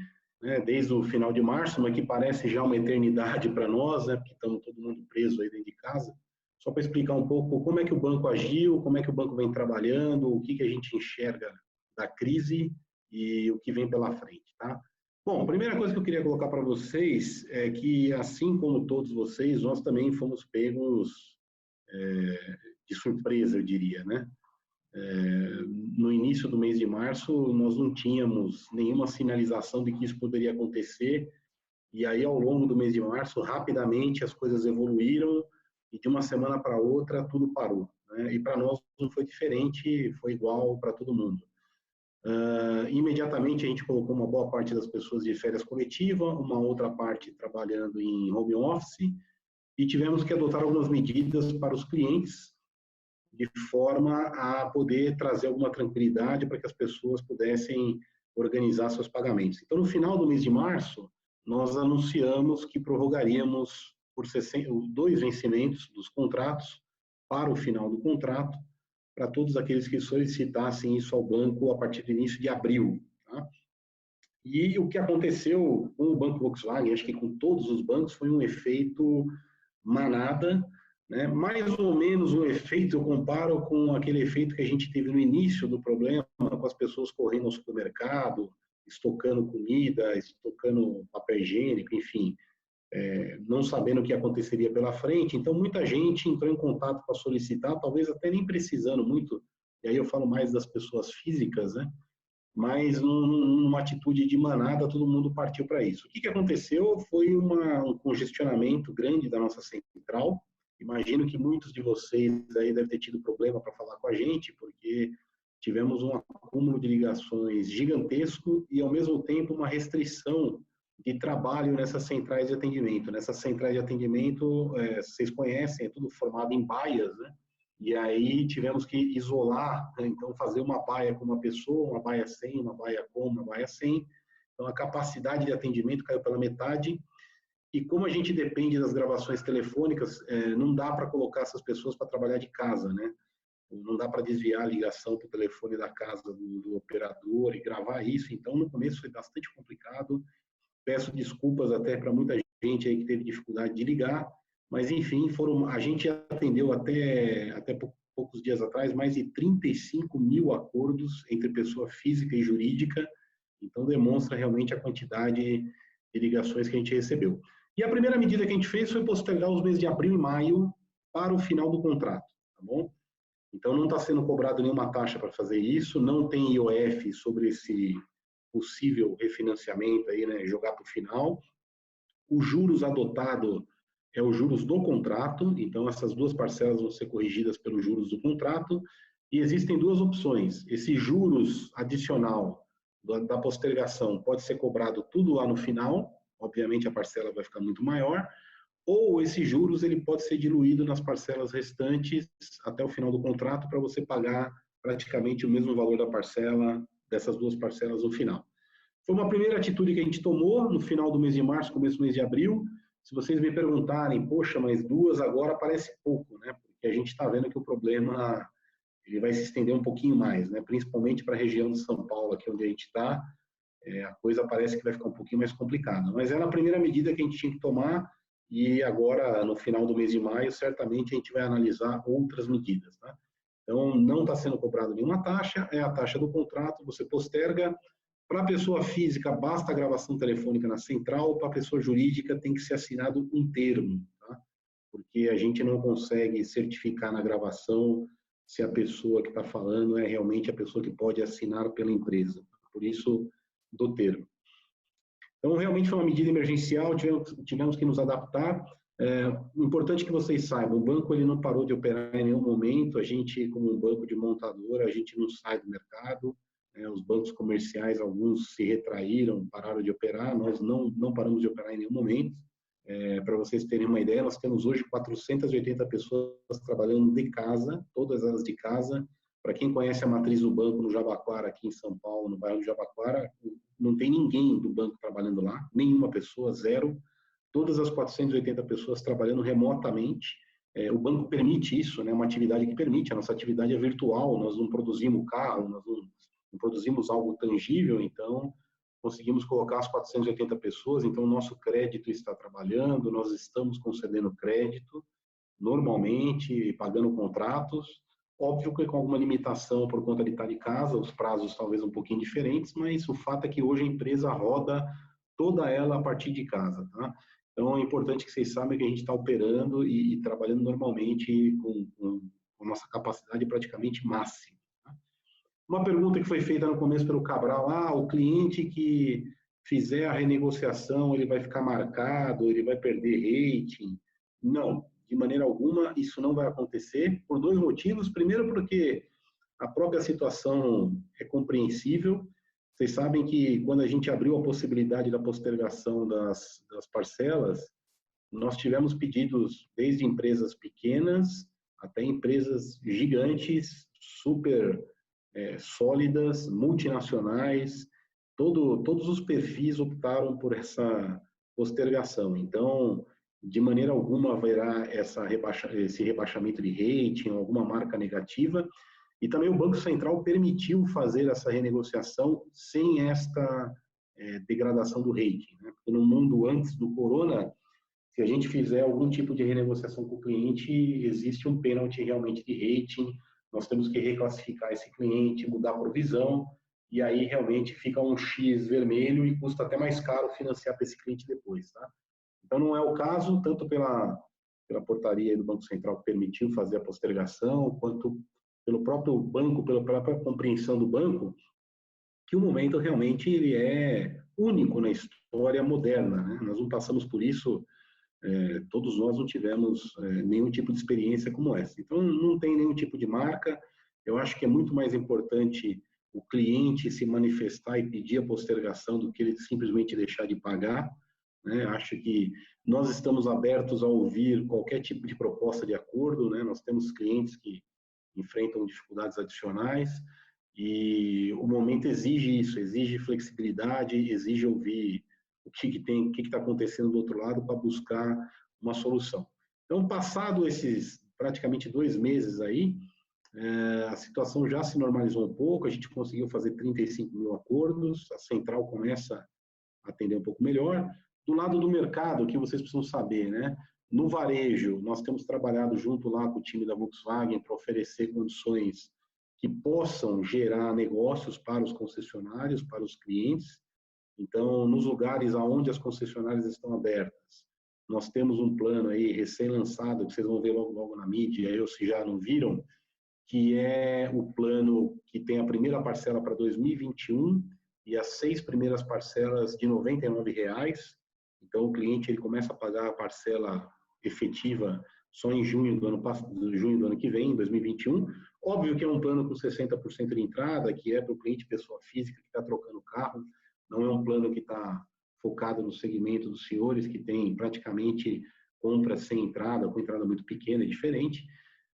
né? Desde o final de março, mas que parece já uma eternidade para nós, né? Porque estamos todo mundo preso aí dentro de casa. Só para explicar um pouco como é que o banco agiu, como é que o banco vem trabalhando, o que a gente enxerga da crise e o que vem pela frente, tá? Bom, a primeira coisa que eu queria colocar para vocês é que, assim como todos vocês, nós também fomos pegos de surpresa, eu diria, né? No início do mês de março, nós não tínhamos nenhuma sinalização de que isso poderia acontecer, e aí, ao longo do mês de março, rapidamente as coisas evoluíram, e de uma semana para outra tudo parou, né? E para nós não foi diferente, foi igual para todo mundo. Imediatamente a gente colocou uma boa parte das pessoas de férias coletiva, uma outra parte trabalhando em home office, e tivemos que adotar algumas medidas para os clientes, de forma a poder trazer alguma tranquilidade para que as pessoas pudessem organizar seus pagamentos. Então, no final do mês de março, nós anunciamos que prorrogaríamos por 2 vencimentos dos contratos para o final do contrato, para todos aqueles que solicitassem isso ao banco a partir do início de abril. Tá? E o que aconteceu com o Banco Volkswagen, acho que com todos os bancos, foi um efeito manada, né? Mais ou menos um efeito, eu comparo com aquele efeito que a gente teve no início do problema, com as pessoas correndo ao supermercado, estocando comida, estocando papel higiênico, enfim, não sabendo o que aconteceria pela frente. Então, muita gente entrou em contato para solicitar, talvez até nem precisando muito, e aí eu falo mais das pessoas físicas, né? Mas numa atitude de manada, todo mundo partiu para isso. O que aconteceu foi um congestionamento grande da nossa central. Imagino que muitos de vocês aí devem ter tido problema para falar com a gente, porque tivemos um acúmulo de ligações gigantesco e, ao mesmo tempo, uma restrição de trabalho nessas centrais de atendimento. Nessas centrais de atendimento, vocês conhecem, é tudo formado em baias, né? E aí tivemos que isolar, né? Então fazer uma baia com uma pessoa, uma baia sem, uma baia com, uma baia sem. Então a capacidade de atendimento caiu pela metade. E como a gente depende das gravações telefônicas, não dá para colocar essas pessoas para trabalhar de casa, né? Não dá para desviar a ligação para o telefone da casa do operador e gravar isso. Então no começo foi bastante complicado. Peço desculpas até para muita gente aí que teve dificuldade de ligar, mas enfim, a gente atendeu até poucos dias atrás mais de 35 mil acordos entre pessoa física e jurídica, então demonstra realmente a quantidade de ligações que a gente recebeu. E a primeira medida que a gente fez foi postergar os meses de abril e maio para o final do contrato, tá bom? Então não está sendo cobrado nenhuma taxa para fazer isso, não tem IOF sobre esse possível refinanciamento aí, né, jogar para o final. Os juros adotado é os juros do contrato, então essas 2 parcelas vão ser corrigidas pelos juros do contrato, e existem 2 opções. Esse juros adicional da postergação pode ser cobrado tudo lá no final, obviamente a parcela vai ficar muito maior, ou esse juros ele pode ser diluído nas parcelas restantes até o final do contrato para você pagar praticamente o mesmo valor da parcela, dessas 2 parcelas no final. Foi uma primeira atitude que a gente tomou no final do mês de março, começo do mês de abril. Se vocês me perguntarem, poxa, mas 2 agora parece pouco, né? Porque a gente está vendo que o problema ele vai se estender um pouquinho mais, né? Principalmente para a região de São Paulo, aqui onde a gente está, a coisa parece que vai ficar um pouquinho mais complicada. Mas era a primeira medida que a gente tinha que tomar e agora, no final do mês de maio, certamente a gente vai analisar outras medidas, tá? Então, não está sendo cobrado nenhuma taxa, é a taxa do contrato, você posterga. Para a pessoa física, basta a gravação telefônica na central, para a pessoa jurídica tem que ser assinado um termo, tá? Porque a gente não consegue certificar na gravação se a pessoa que está falando é realmente a pessoa que pode assinar pela empresa. Por isso, do termo. Então, realmente foi uma medida emergencial, tivemos que nos adaptar. Importante que vocês saibam, o banco ele não parou de operar em nenhum momento, a gente, como um banco de montadora, a gente não sai do mercado. Os bancos comerciais, alguns se retraíram, pararam de operar, nós não paramos de operar em nenhum momento. Para vocês terem uma ideia, nós temos hoje 480 pessoas trabalhando de casa, todas elas de casa. Para quem conhece a matriz do banco no Jabaquara, aqui em São Paulo, no bairro do Jabaquara, não tem ninguém do banco trabalhando lá, nenhuma pessoa, 0. Todas as 480 pessoas trabalhando remotamente. O banco permite isso, né? Uma atividade que permite, a nossa atividade é virtual, nós não produzimos carro, nós não produzimos algo tangível, então conseguimos colocar as 480 pessoas, então o nosso crédito está trabalhando, nós estamos concedendo crédito normalmente, pagando contratos, óbvio que com alguma limitação por conta de estar de casa, os prazos talvez um pouquinho diferentes, mas o fato é que hoje a empresa roda toda ela a partir de casa, tá? Então é importante que vocês saibam que a gente está operando e trabalhando normalmente com a nossa capacidade praticamente máxima. Uma pergunta que foi feita no começo pelo Cabral, o cliente que fizer a renegociação, ele vai ficar marcado, ele vai perder rating? Não, de maneira alguma, isso não vai acontecer, por dois motivos. Primeiro, porque a própria situação é compreensível. Vocês sabem que quando a gente abriu a possibilidade da postergação das parcelas, nós tivemos pedidos desde empresas pequenas até empresas gigantes, super sólidas, multinacionais. Todos os perfis optaram por essa postergação. Então, de maneira alguma haverá esse rebaixamento de rating, alguma marca negativa. E também o Banco Central permitiu fazer essa renegociação sem esta degradação do rating, né? Porque no mundo antes do corona, se a gente fizer algum tipo de renegociação com o cliente, existe um pênalti realmente de rating, nós temos que reclassificar esse cliente, mudar a provisão, e aí realmente fica um X vermelho e custa até mais caro financiar para esse cliente depois, tá? Então não é o caso, tanto pela portaria do Banco Central que permitiu fazer a postergação, quanto pelo próprio banco, pela própria compreensão do banco, que o momento realmente ele é único na história moderna, né? Nós não passamos por isso, todos nós não tivemos nenhum tipo de experiência como essa. Então, não tem nenhum tipo de marca. Eu acho que é muito mais importante o cliente se manifestar e pedir a postergação do que ele simplesmente deixar de pagar, né? Acho que nós estamos abertos a ouvir qualquer tipo de proposta de acordo, né? Nós temos clientes que enfrentam dificuldades adicionais e o momento exige isso, exige flexibilidade, exige ouvir o que está acontecendo do outro lado para buscar uma solução. Então, passado esses praticamente 2 meses aí, a situação já se normalizou um pouco, a gente conseguiu fazer 35 mil acordos, a central começa a atender um pouco melhor. Do lado do mercado, o que vocês precisam saber, né? No varejo, nós temos trabalhado junto lá com o time da Volkswagen para oferecer condições que possam gerar negócios para os concessionários, para os clientes. Então, nos lugares onde as concessionárias estão abertas, nós temos um plano aí recém-lançado, que vocês vão ver logo na mídia, ou se já não viram, que é o plano que tem a primeira parcela para 2021 e as 6 primeiras parcelas de R$ 99,00. Então, o cliente ele começa a pagar a parcela efetiva só em junho do ano que vem, em 2021. Óbvio que é um plano com 60% de entrada, que é para o cliente pessoa física que está trocando o carro. Não é um plano que está focado no segmento dos senhores, que tem praticamente compra sem entrada, com entrada muito pequena, é diferente.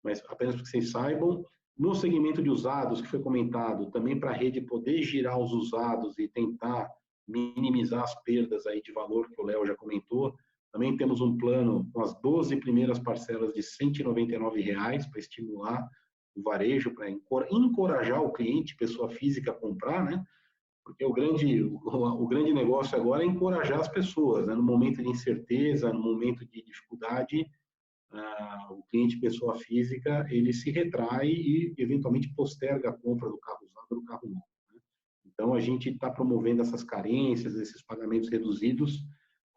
Mas apenas para que vocês saibam, no segmento de usados, que foi comentado, também para a rede poder girar os usados e tentar minimizar as perdas aí de valor, que o Léo já comentou, também temos um plano com as 12 primeiras parcelas de R$ 199,00 para estimular o varejo, para encorajar o cliente, pessoa física, a comprar, né? Porque o grande negócio agora é encorajar as pessoas, né? No momento de incerteza, no momento de dificuldade, o cliente, pessoa física, ele se retrai e, eventualmente, posterga a compra do carro usado ou do carro novo, né? Então, a gente está promovendo essas carências, esses pagamentos reduzidos,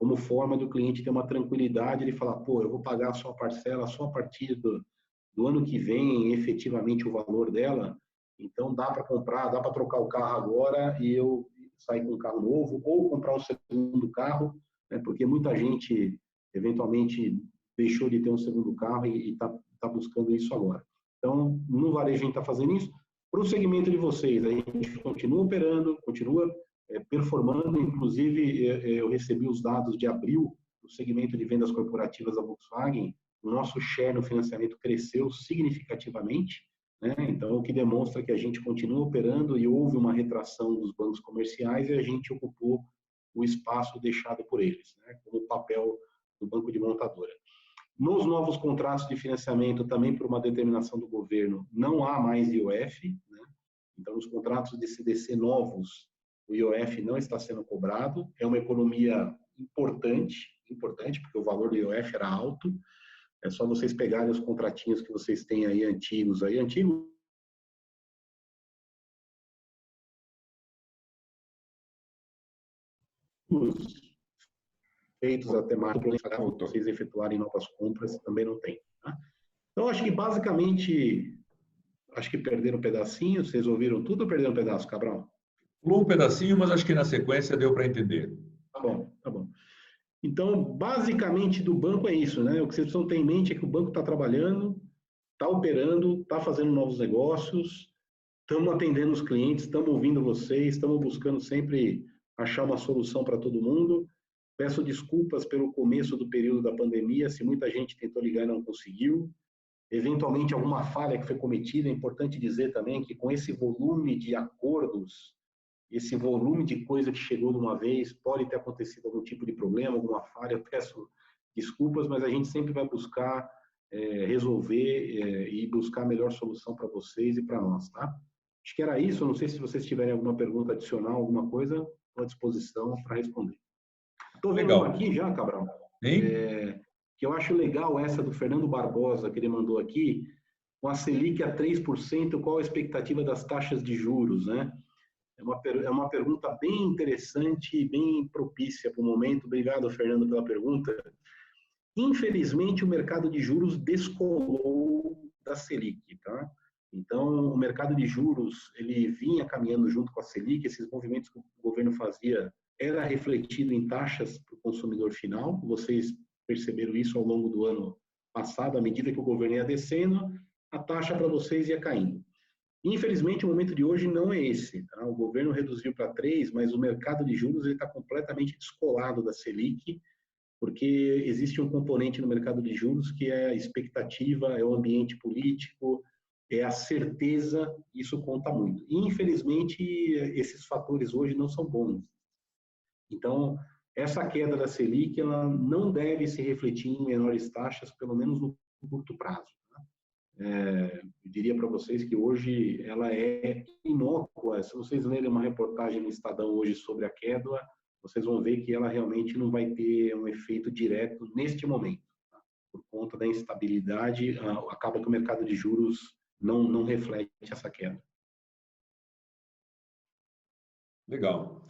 como forma do cliente ter uma tranquilidade de falar, pô, eu vou pagar a sua parcela só a partir do ano que vem, efetivamente, o valor dela. Então, dá para comprar, dá para trocar o carro agora e eu sair com um carro novo, ou comprar um segundo carro, né? Porque muita gente, eventualmente, deixou de ter um segundo carro e está buscando isso agora. Então, no varejo a gente está fazendo isso. Para o segmento de vocês, a gente continua operando, continua performando. Inclusive, eu recebi os dados de abril do segmento de vendas corporativas da Volkswagen. O nosso share no financiamento cresceu significativamente, né? Então, o que demonstra que a gente continua operando e houve uma retração dos bancos comerciais e a gente ocupou o espaço deixado por eles, né? Como papel do banco de montadora. Nos novos contratos de financiamento, também por uma determinação do governo, não há mais IOF, né? Então, nos contratos de CDC novos, o IOF não está sendo cobrado. É uma economia importante, porque o valor do IOF era alto. É só vocês pegarem os contratinhos que vocês têm aí antigos, feitos até março, para vocês efetuarem novas compras, também não tem, tá? Então, acho que basicamente, perderam um pedacinho. Vocês ouviram tudo ou perderam um pedaço, Cabral? Pulou um pedacinho, mas acho que na sequência deu para entender. Tá bom, tá bom. Então, basicamente, do banco é isso, né? O que vocês precisam ter em mente é que o banco está trabalhando, está operando, está fazendo novos negócios, estamos atendendo os clientes, estamos ouvindo vocês, estamos buscando sempre achar uma solução para todo mundo. Peço desculpas pelo começo do período da pandemia, se muita gente tentou ligar e não conseguiu. Eventualmente, alguma falha que foi cometida, é importante dizer também que com esse volume de acordos, esse volume de coisa que chegou de uma vez, pode ter acontecido algum tipo de problema, alguma falha, eu peço desculpas, mas a gente sempre vai buscar resolver e buscar a melhor solução para vocês e para nós, tá? Acho que era isso, não sei se vocês tiverem alguma pergunta adicional, alguma coisa, estou à disposição para responder. Estou vendo uma aqui já, Cabral, que eu acho legal essa do Fernando Barbosa, que ele mandou aqui, com a Selic a 3%, qual a expectativa das taxas de juros, né? É uma pergunta bem interessante e bem propícia para o momento. Obrigado, Fernando, pela pergunta. Infelizmente, o mercado de juros descolou da Selic, tá? Então, o mercado de juros, ele vinha caminhando junto com a Selic, esses movimentos que o governo fazia era refletido em taxas para o consumidor final. Vocês perceberam isso ao longo do ano passado, à medida que o governo ia descendo, a taxa para vocês ia caindo. Infelizmente, o momento de hoje não é esse. Tá? O governo reduziu para 3, mas o mercado de juros está completamente descolado da Selic, porque existe um componente no mercado de juros que é a expectativa, é o ambiente político, é a certeza, isso conta muito. E, infelizmente, esses fatores hoje não são bons. Então, essa queda da Selic ela não deve se refletir em menores taxas, pelo menos no curto prazo. Eu diria para vocês que hoje ela é inócua. Se vocês lerem uma reportagem no Estadão hoje sobre a queda, vocês vão ver que ela realmente não vai ter um efeito direto neste momento. Tá? Por conta da instabilidade, acaba que o mercado de juros não reflete essa queda. Legal.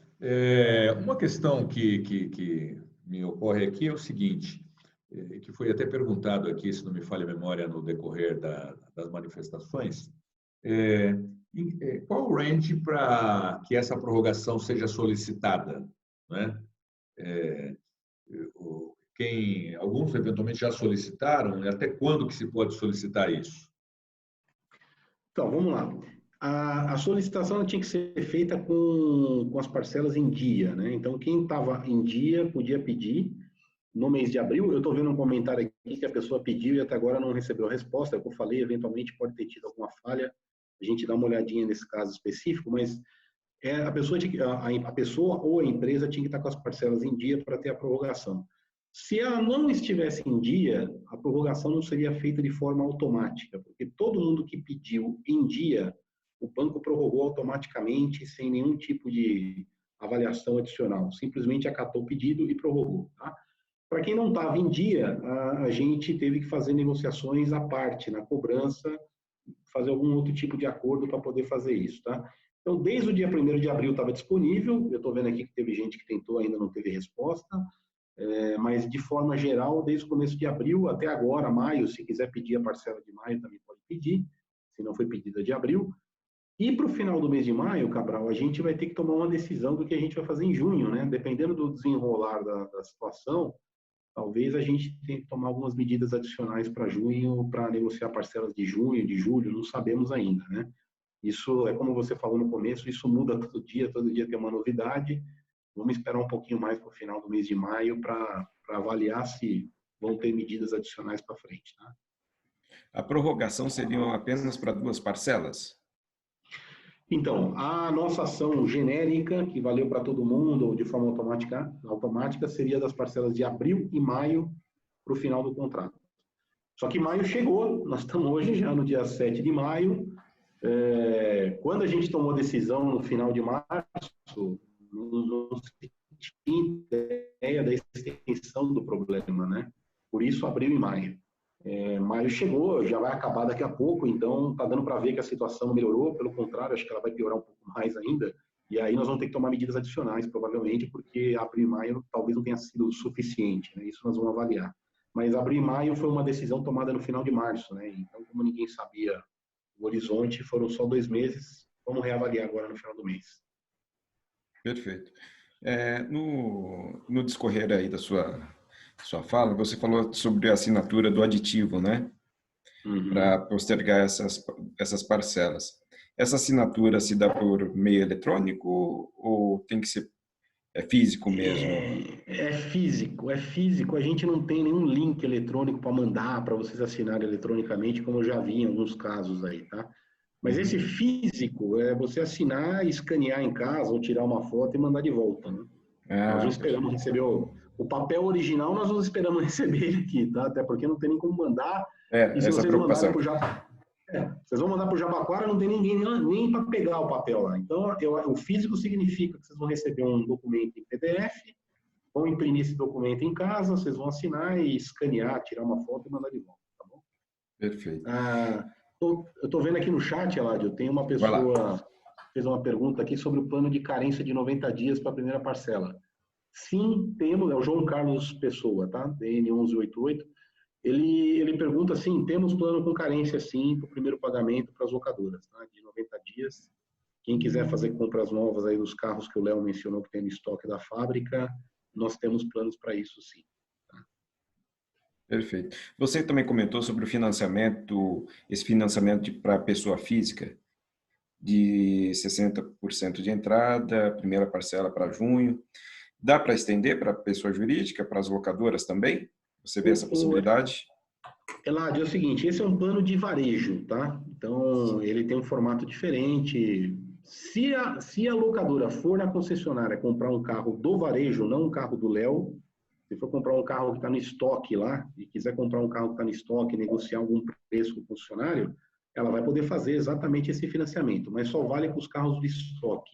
Uma questão que me ocorre aqui é o seguinte, que foi até perguntado aqui, se não me falha a memória, no decorrer das manifestações, qual o range para que essa prorrogação seja solicitada? Né? Alguns eventualmente já solicitaram, até quando que se pode solicitar isso? Então, vamos lá. A solicitação tinha que ser feita com as parcelas em dia, né? Então, quem estava em dia podia pedir. No mês de abril, eu estou vendo um comentário aqui que a pessoa pediu e até agora não recebeu a resposta. É o que eu falei, eventualmente pode ter tido alguma falha. A gente dá uma olhadinha nesse caso específico, mas a pessoa ou a empresa tinha que estar com as parcelas em dia para ter a prorrogação. Se ela não estivesse em dia, a prorrogação não seria feita de forma automática, porque todo mundo que pediu em dia, o banco prorrogou automaticamente, sem nenhum tipo de avaliação adicional. Simplesmente acatou o pedido e prorrogou. Tá? Para quem não estava em dia, a gente teve que fazer negociações à parte, na cobrança, fazer algum outro tipo de acordo para poder fazer isso. Tá? Então, desde o dia 1º de abril estava disponível, eu estou vendo aqui que teve gente que tentou, ainda não teve resposta, mas de forma geral, desde o começo de abril até agora, maio, se quiser pedir a parcela de maio, também pode pedir, se não foi pedida de abril. E para o final do mês de maio, Cabral, a gente vai ter que tomar uma decisão do que a gente vai fazer em junho, né? Dependendo do desenrolar da situação, talvez a gente tenha que tomar algumas medidas adicionais para junho, para negociar parcelas de junho, de julho, não sabemos ainda, né? Isso é como você falou no começo, isso muda todo dia tem uma novidade. Vamos esperar um pouquinho mais para o final do mês de maio para avaliar se vão ter medidas adicionais para frente. Tá? A prorrogação seria apenas para 2 parcelas? Então, a nossa ação genérica, que valeu para todo mundo de forma automática, seria das parcelas de abril e maio para o final do contrato. Só que maio chegou, nós estamos hoje já no dia 7 de maio. Quando a gente tomou a decisão no final de março, não se tinha ideia da extensão do problema, né? Por isso, abril e maio. Maio chegou, já vai acabar daqui a pouco, então está dando para ver que a situação melhorou, pelo contrário, acho que ela vai piorar um pouco mais ainda, e aí nós vamos ter que tomar medidas adicionais, provavelmente, porque abril e maio talvez não tenha sido suficiente, né? Isso nós vamos avaliar. Mas abril e maio foi uma decisão tomada no final de março, né? Então, como ninguém sabia o horizonte, foram só 2 meses, vamos reavaliar agora no final do mês. Perfeito. No discorrer aí da sua fala, você falou sobre a assinatura do aditivo, né? Para postergar essas parcelas. Essa assinatura se dá por meio eletrônico ou tem que ser físico mesmo? É físico, é físico. A gente não tem nenhum link eletrônico para mandar para vocês assinarem eletronicamente, como eu já vi em alguns casos aí, tá? Mas esse físico é você assinar, escanear em casa ou tirar uma foto e mandar de volta, né? Nós não esperamos receber o papel original, nós não esperamos receber ele aqui, tá? Até porque não tem nem como mandar. E se essa vocês preocupação. mandarem vocês vão mandar para o Jabaquara, não tem ninguém nem para pegar o papel lá. Então, o físico significa que vocês vão receber um documento em PDF, vão imprimir esse documento em casa, vocês vão assinar e escanear, tirar uma foto e mandar de volta, tá bom? Perfeito. Eu estou vendo aqui no chat, Eladio, tem uma pessoa que fez uma pergunta aqui sobre o plano de carência de 90 dias para a primeira parcela. Sim, temos, é o João Carlos Pessoa, tá? DN 1188. Ele pergunta assim, temos plano com carência sim para o primeiro pagamento para as locadoras, tá? De 90 dias. Quem quiser fazer compras novas aí dos carros que o Léo mencionou que tem no estoque da fábrica, nós temos planos para isso sim. Tá? Perfeito. Você também comentou sobre o financiamento, esse financiamento para pessoa física, de 60% de entrada, primeira parcela para junho. Dá para estender para a pessoa jurídica, para as locadoras também? Você vê essa possibilidade? Eladio, é o seguinte, esse é um plano de varejo, tá? Então, ele tem um formato diferente. Se a locadora for na concessionária comprar um carro do varejo, não um carro do Léo, se for comprar um carro que está no estoque lá, e quiser comprar um carro que está no estoque e negociar algum preço com o concessionário, ela vai poder fazer exatamente esse financiamento, mas só vale para os carros de estoque.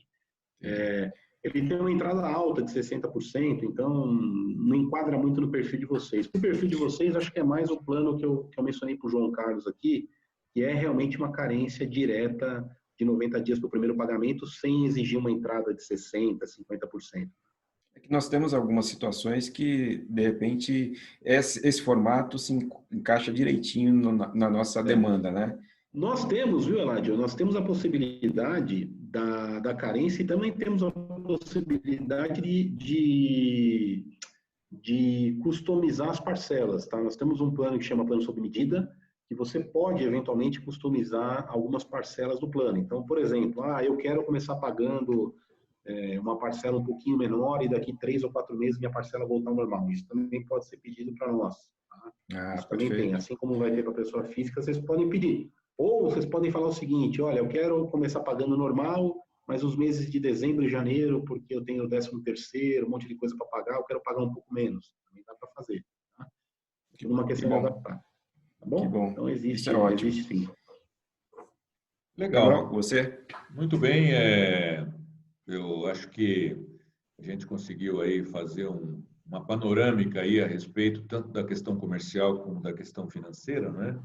Ele tem uma entrada alta de 60%, então não enquadra muito no perfil de vocês. O perfil de vocês, acho que é mais o plano que eu mencionei para o João Carlos aqui, que é realmente uma carência direta de 90 dias para o primeiro pagamento, sem exigir uma entrada de 60%, 50%. É que nós temos algumas situações que, de repente, esse formato se encaixa direitinho na nossa demanda, né? Nós temos, viu, Eladio? Nós temos a possibilidade da carência e também temos a possibilidade de customizar as parcelas, tá? Nós temos um plano que chama plano sob medida, que você pode, eventualmente, customizar algumas parcelas do plano. Então, por exemplo, eu quero começar pagando uma parcela um pouquinho menor e daqui 3 ou 4 meses minha parcela voltar ao normal. Isso também pode ser pedido para nós. Tá? Isso também tem. Assim como vai ter para a pessoa física, vocês podem pedir. Ou vocês podem falar o seguinte, olha, eu quero começar pagando normal, mas os meses de dezembro e janeiro, porque eu tenho 13º, um monte de coisa para pagar, eu quero pagar um pouco menos. Também dá para fazer. Tá? É tudo uma questão de adaptar. Tá bom? Que bom. Então existe, isso é ótimo. existe sim. Legal. Gabriel, você? Muito bem. Eu acho que a gente conseguiu aí fazer uma panorâmica aí a respeito tanto da questão comercial como da questão financeira, né?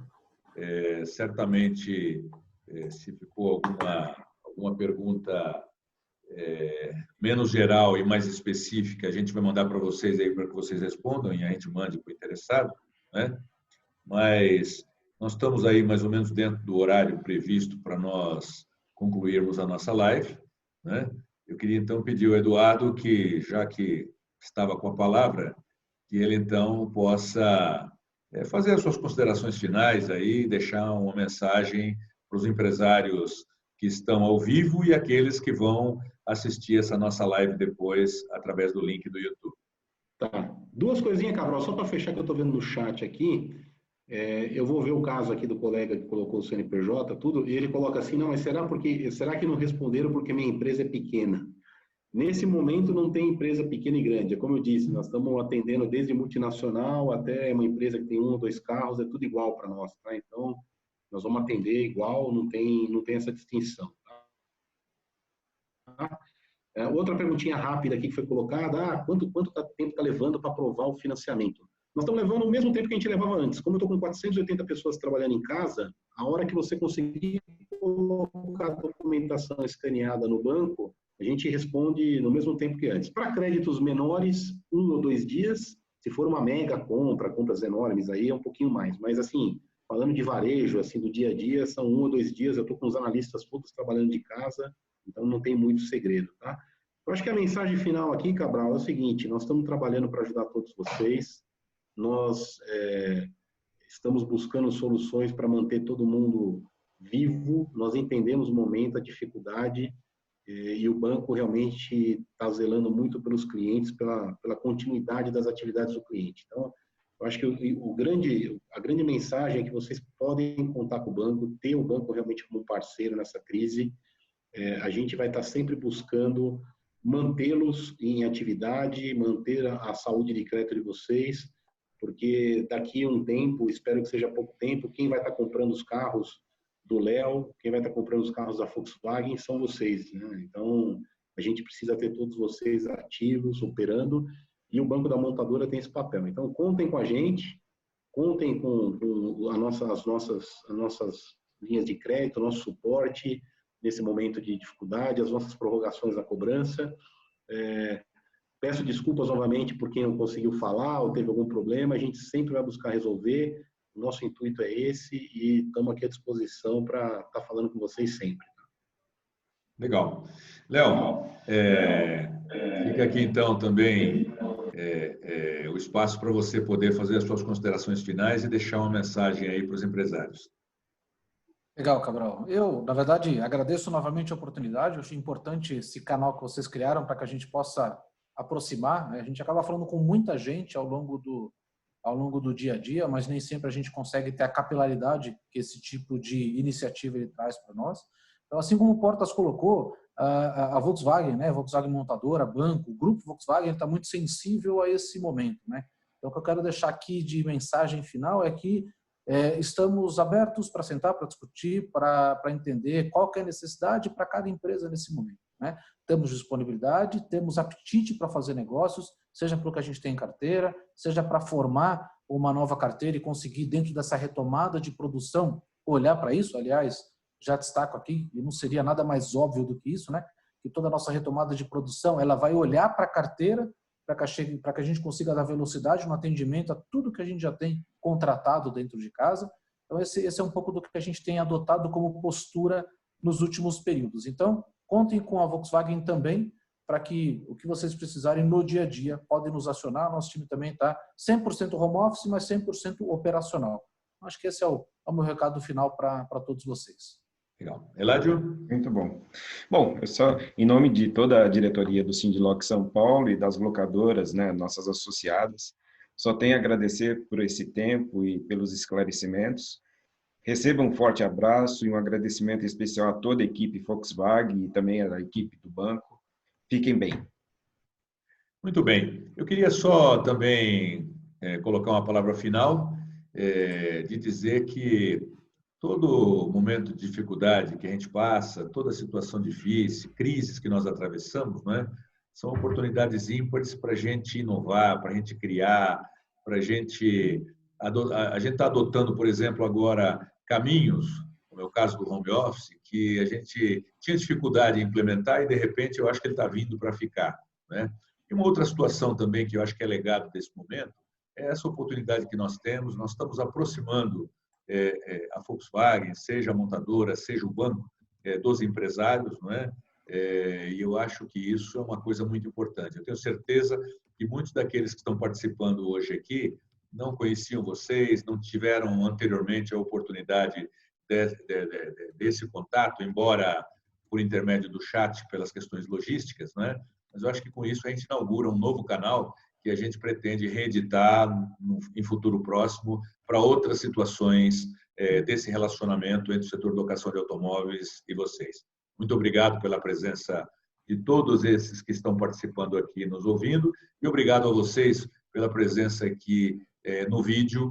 Certamente, se ficou alguma pergunta menos geral e mais específica, a gente vai mandar para vocês aí para que vocês respondam e a gente mande para o interessado, né? Mas nós estamos aí mais ou menos dentro do horário previsto para nós concluirmos a nossa live, né? Eu queria então pedir ao Eduardo que, já que estava com a palavra, que ele então possa fazer as suas considerações finais aí, deixar uma mensagem para os empresários que estão ao vivo e aqueles que vão assistir essa nossa live depois através do link do YouTube. Tá. Duas coisinhas, Cabral, só para fechar que eu estou vendo no chat aqui. Eu vou ver o caso aqui do colega que colocou o CNPJ, tudo, e ele coloca assim, não, mas será que não responderam porque minha empresa é pequena? Nesse momento não tem empresa pequena e grande, é como eu disse, nós estamos atendendo desde multinacional até uma empresa que tem 1 ou 2 carros, é tudo igual para nós, tá? Então, nós vamos atender igual, não tem essa distinção. Tá? Outra perguntinha rápida aqui que foi colocada, quanto tempo está levando para aprovar o financiamento? Nós estamos levando o mesmo tempo que a gente levava antes. Como eu estou com 480 pessoas trabalhando em casa, a hora que você conseguir colocar a documentação escaneada no banco, a gente responde no mesmo tempo que antes. Para créditos menores, 1 ou 2 dias. Se for uma mega compras enormes, aí é um pouquinho mais. Mas, assim, falando de varejo, assim, do dia a dia, são 1 ou 2 dias. Eu estou com os analistas todos trabalhando de casa, então não tem muito segredo, tá? Eu acho que a mensagem final aqui, Cabral, é o seguinte: nós estamos trabalhando para ajudar todos vocês, nós estamos buscando soluções para manter todo mundo vivo, nós entendemos o momento, a dificuldade, e o banco realmente está zelando muito pelos clientes, pela continuidade das atividades do cliente. Então, eu acho que a grande mensagem é que vocês podem contar com o banco, ter o banco realmente como parceiro nessa crise. A gente vai estar sempre buscando mantê-los em atividade, manter a saúde de crédito de vocês, porque daqui a um tempo, espero que seja pouco tempo, quem vai estar comprando os carros do Léo, quem vai estar comprando os carros da Volkswagen são vocês, né? Então, a gente precisa ter todos vocês ativos, operando, e o Banco da Montadora tem esse papel. Então, contem com a gente, contem com as nossas linhas de crédito, o nosso suporte nesse momento de dificuldade, as nossas prorrogações da cobrança. Peço desculpas novamente por quem não conseguiu falar ou teve algum problema, a gente sempre vai buscar resolver. O nosso intuito é esse e estamos aqui à disposição para estar falando com vocês sempre. Legal. Léo, fica aqui então também o espaço para você poder fazer as suas considerações finais e deixar uma mensagem aí para os empresários. Legal, Cabral. Eu, na verdade, agradeço novamente a oportunidade. Eu achei importante esse canal que vocês criaram para que a gente possa aproximar, né? A gente acaba falando com muita gente ao longo do dia a dia, mas nem sempre a gente consegue ter a capilaridade que esse tipo de iniciativa ele traz para nós. Então, assim como o Portas colocou, a Volkswagen, né, Volkswagen Montadora, banco, o grupo Volkswagen está muito sensível a esse momento, né? Então, o que eu quero deixar aqui de mensagem final é que estamos abertos para sentar, para discutir, para entender qual que é a necessidade para cada empresa nesse momento, né? Temos disponibilidade, temos apetite para fazer negócios, seja pelo que a gente tem em carteira, seja para formar uma nova carteira e conseguir, dentro dessa retomada de produção, olhar para isso. Aliás, já destaco aqui, e não seria nada mais óbvio do que isso, né? Que toda a nossa retomada de produção ela vai olhar para a carteira para que a gente consiga dar velocidade no atendimento a tudo que a gente já tem contratado dentro de casa. Então, esse é um pouco do que a gente tem adotado como postura nos últimos períodos. Então, contem com a Volkswagen também, para que o que vocês precisarem no dia a dia podem nos acionar. Nosso time também está 100% home office, mas 100% operacional. Acho que esse é o meu recado final para todos vocês. Legal. Eládio? Muito bom. Bom, eu só, em nome de toda a diretoria do Sindiloc São Paulo e das locadoras, né, nossas associadas, só tenho a agradecer por esse tempo e pelos esclarecimentos. Receba um forte abraço e um agradecimento especial a toda a equipe Volkswagen e também à equipe do banco. Fiquem bem. Muito bem. Eu queria só também colocar uma palavra final, de dizer que todo momento de dificuldade que a gente passa, toda situação difícil, crises que nós atravessamos, né, são oportunidades ímpares para a gente inovar, para a gente criar, para a gente está adotando, por exemplo, agora caminhos, como é o caso do home office, que a gente tinha dificuldade em implementar e, de repente, eu acho que ele está vindo para ficar, né? E uma outra situação também que eu acho que é legado desse momento é essa oportunidade que nós temos, nós estamos aproximando a Volkswagen, seja a montadora, seja o banco, dos empresários, não é? E eu acho que isso é uma coisa muito importante. Eu tenho certeza que muitos daqueles que estão participando hoje aqui não conheciam vocês, não tiveram anteriormente a oportunidade desse contato, embora por intermédio do chat, pelas questões logísticas, não é? Mas eu acho que com isso a gente inaugura um novo canal que a gente pretende reeditar em futuro próximo para outras situações desse relacionamento entre o setor de locação de automóveis e vocês. Muito obrigado pela presença de todos esses que estão participando aqui, nos ouvindo, e obrigado a vocês pela presença aqui no vídeo,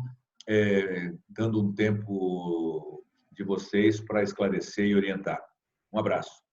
dando um tempo de vocês para esclarecer e orientar. Um abraço.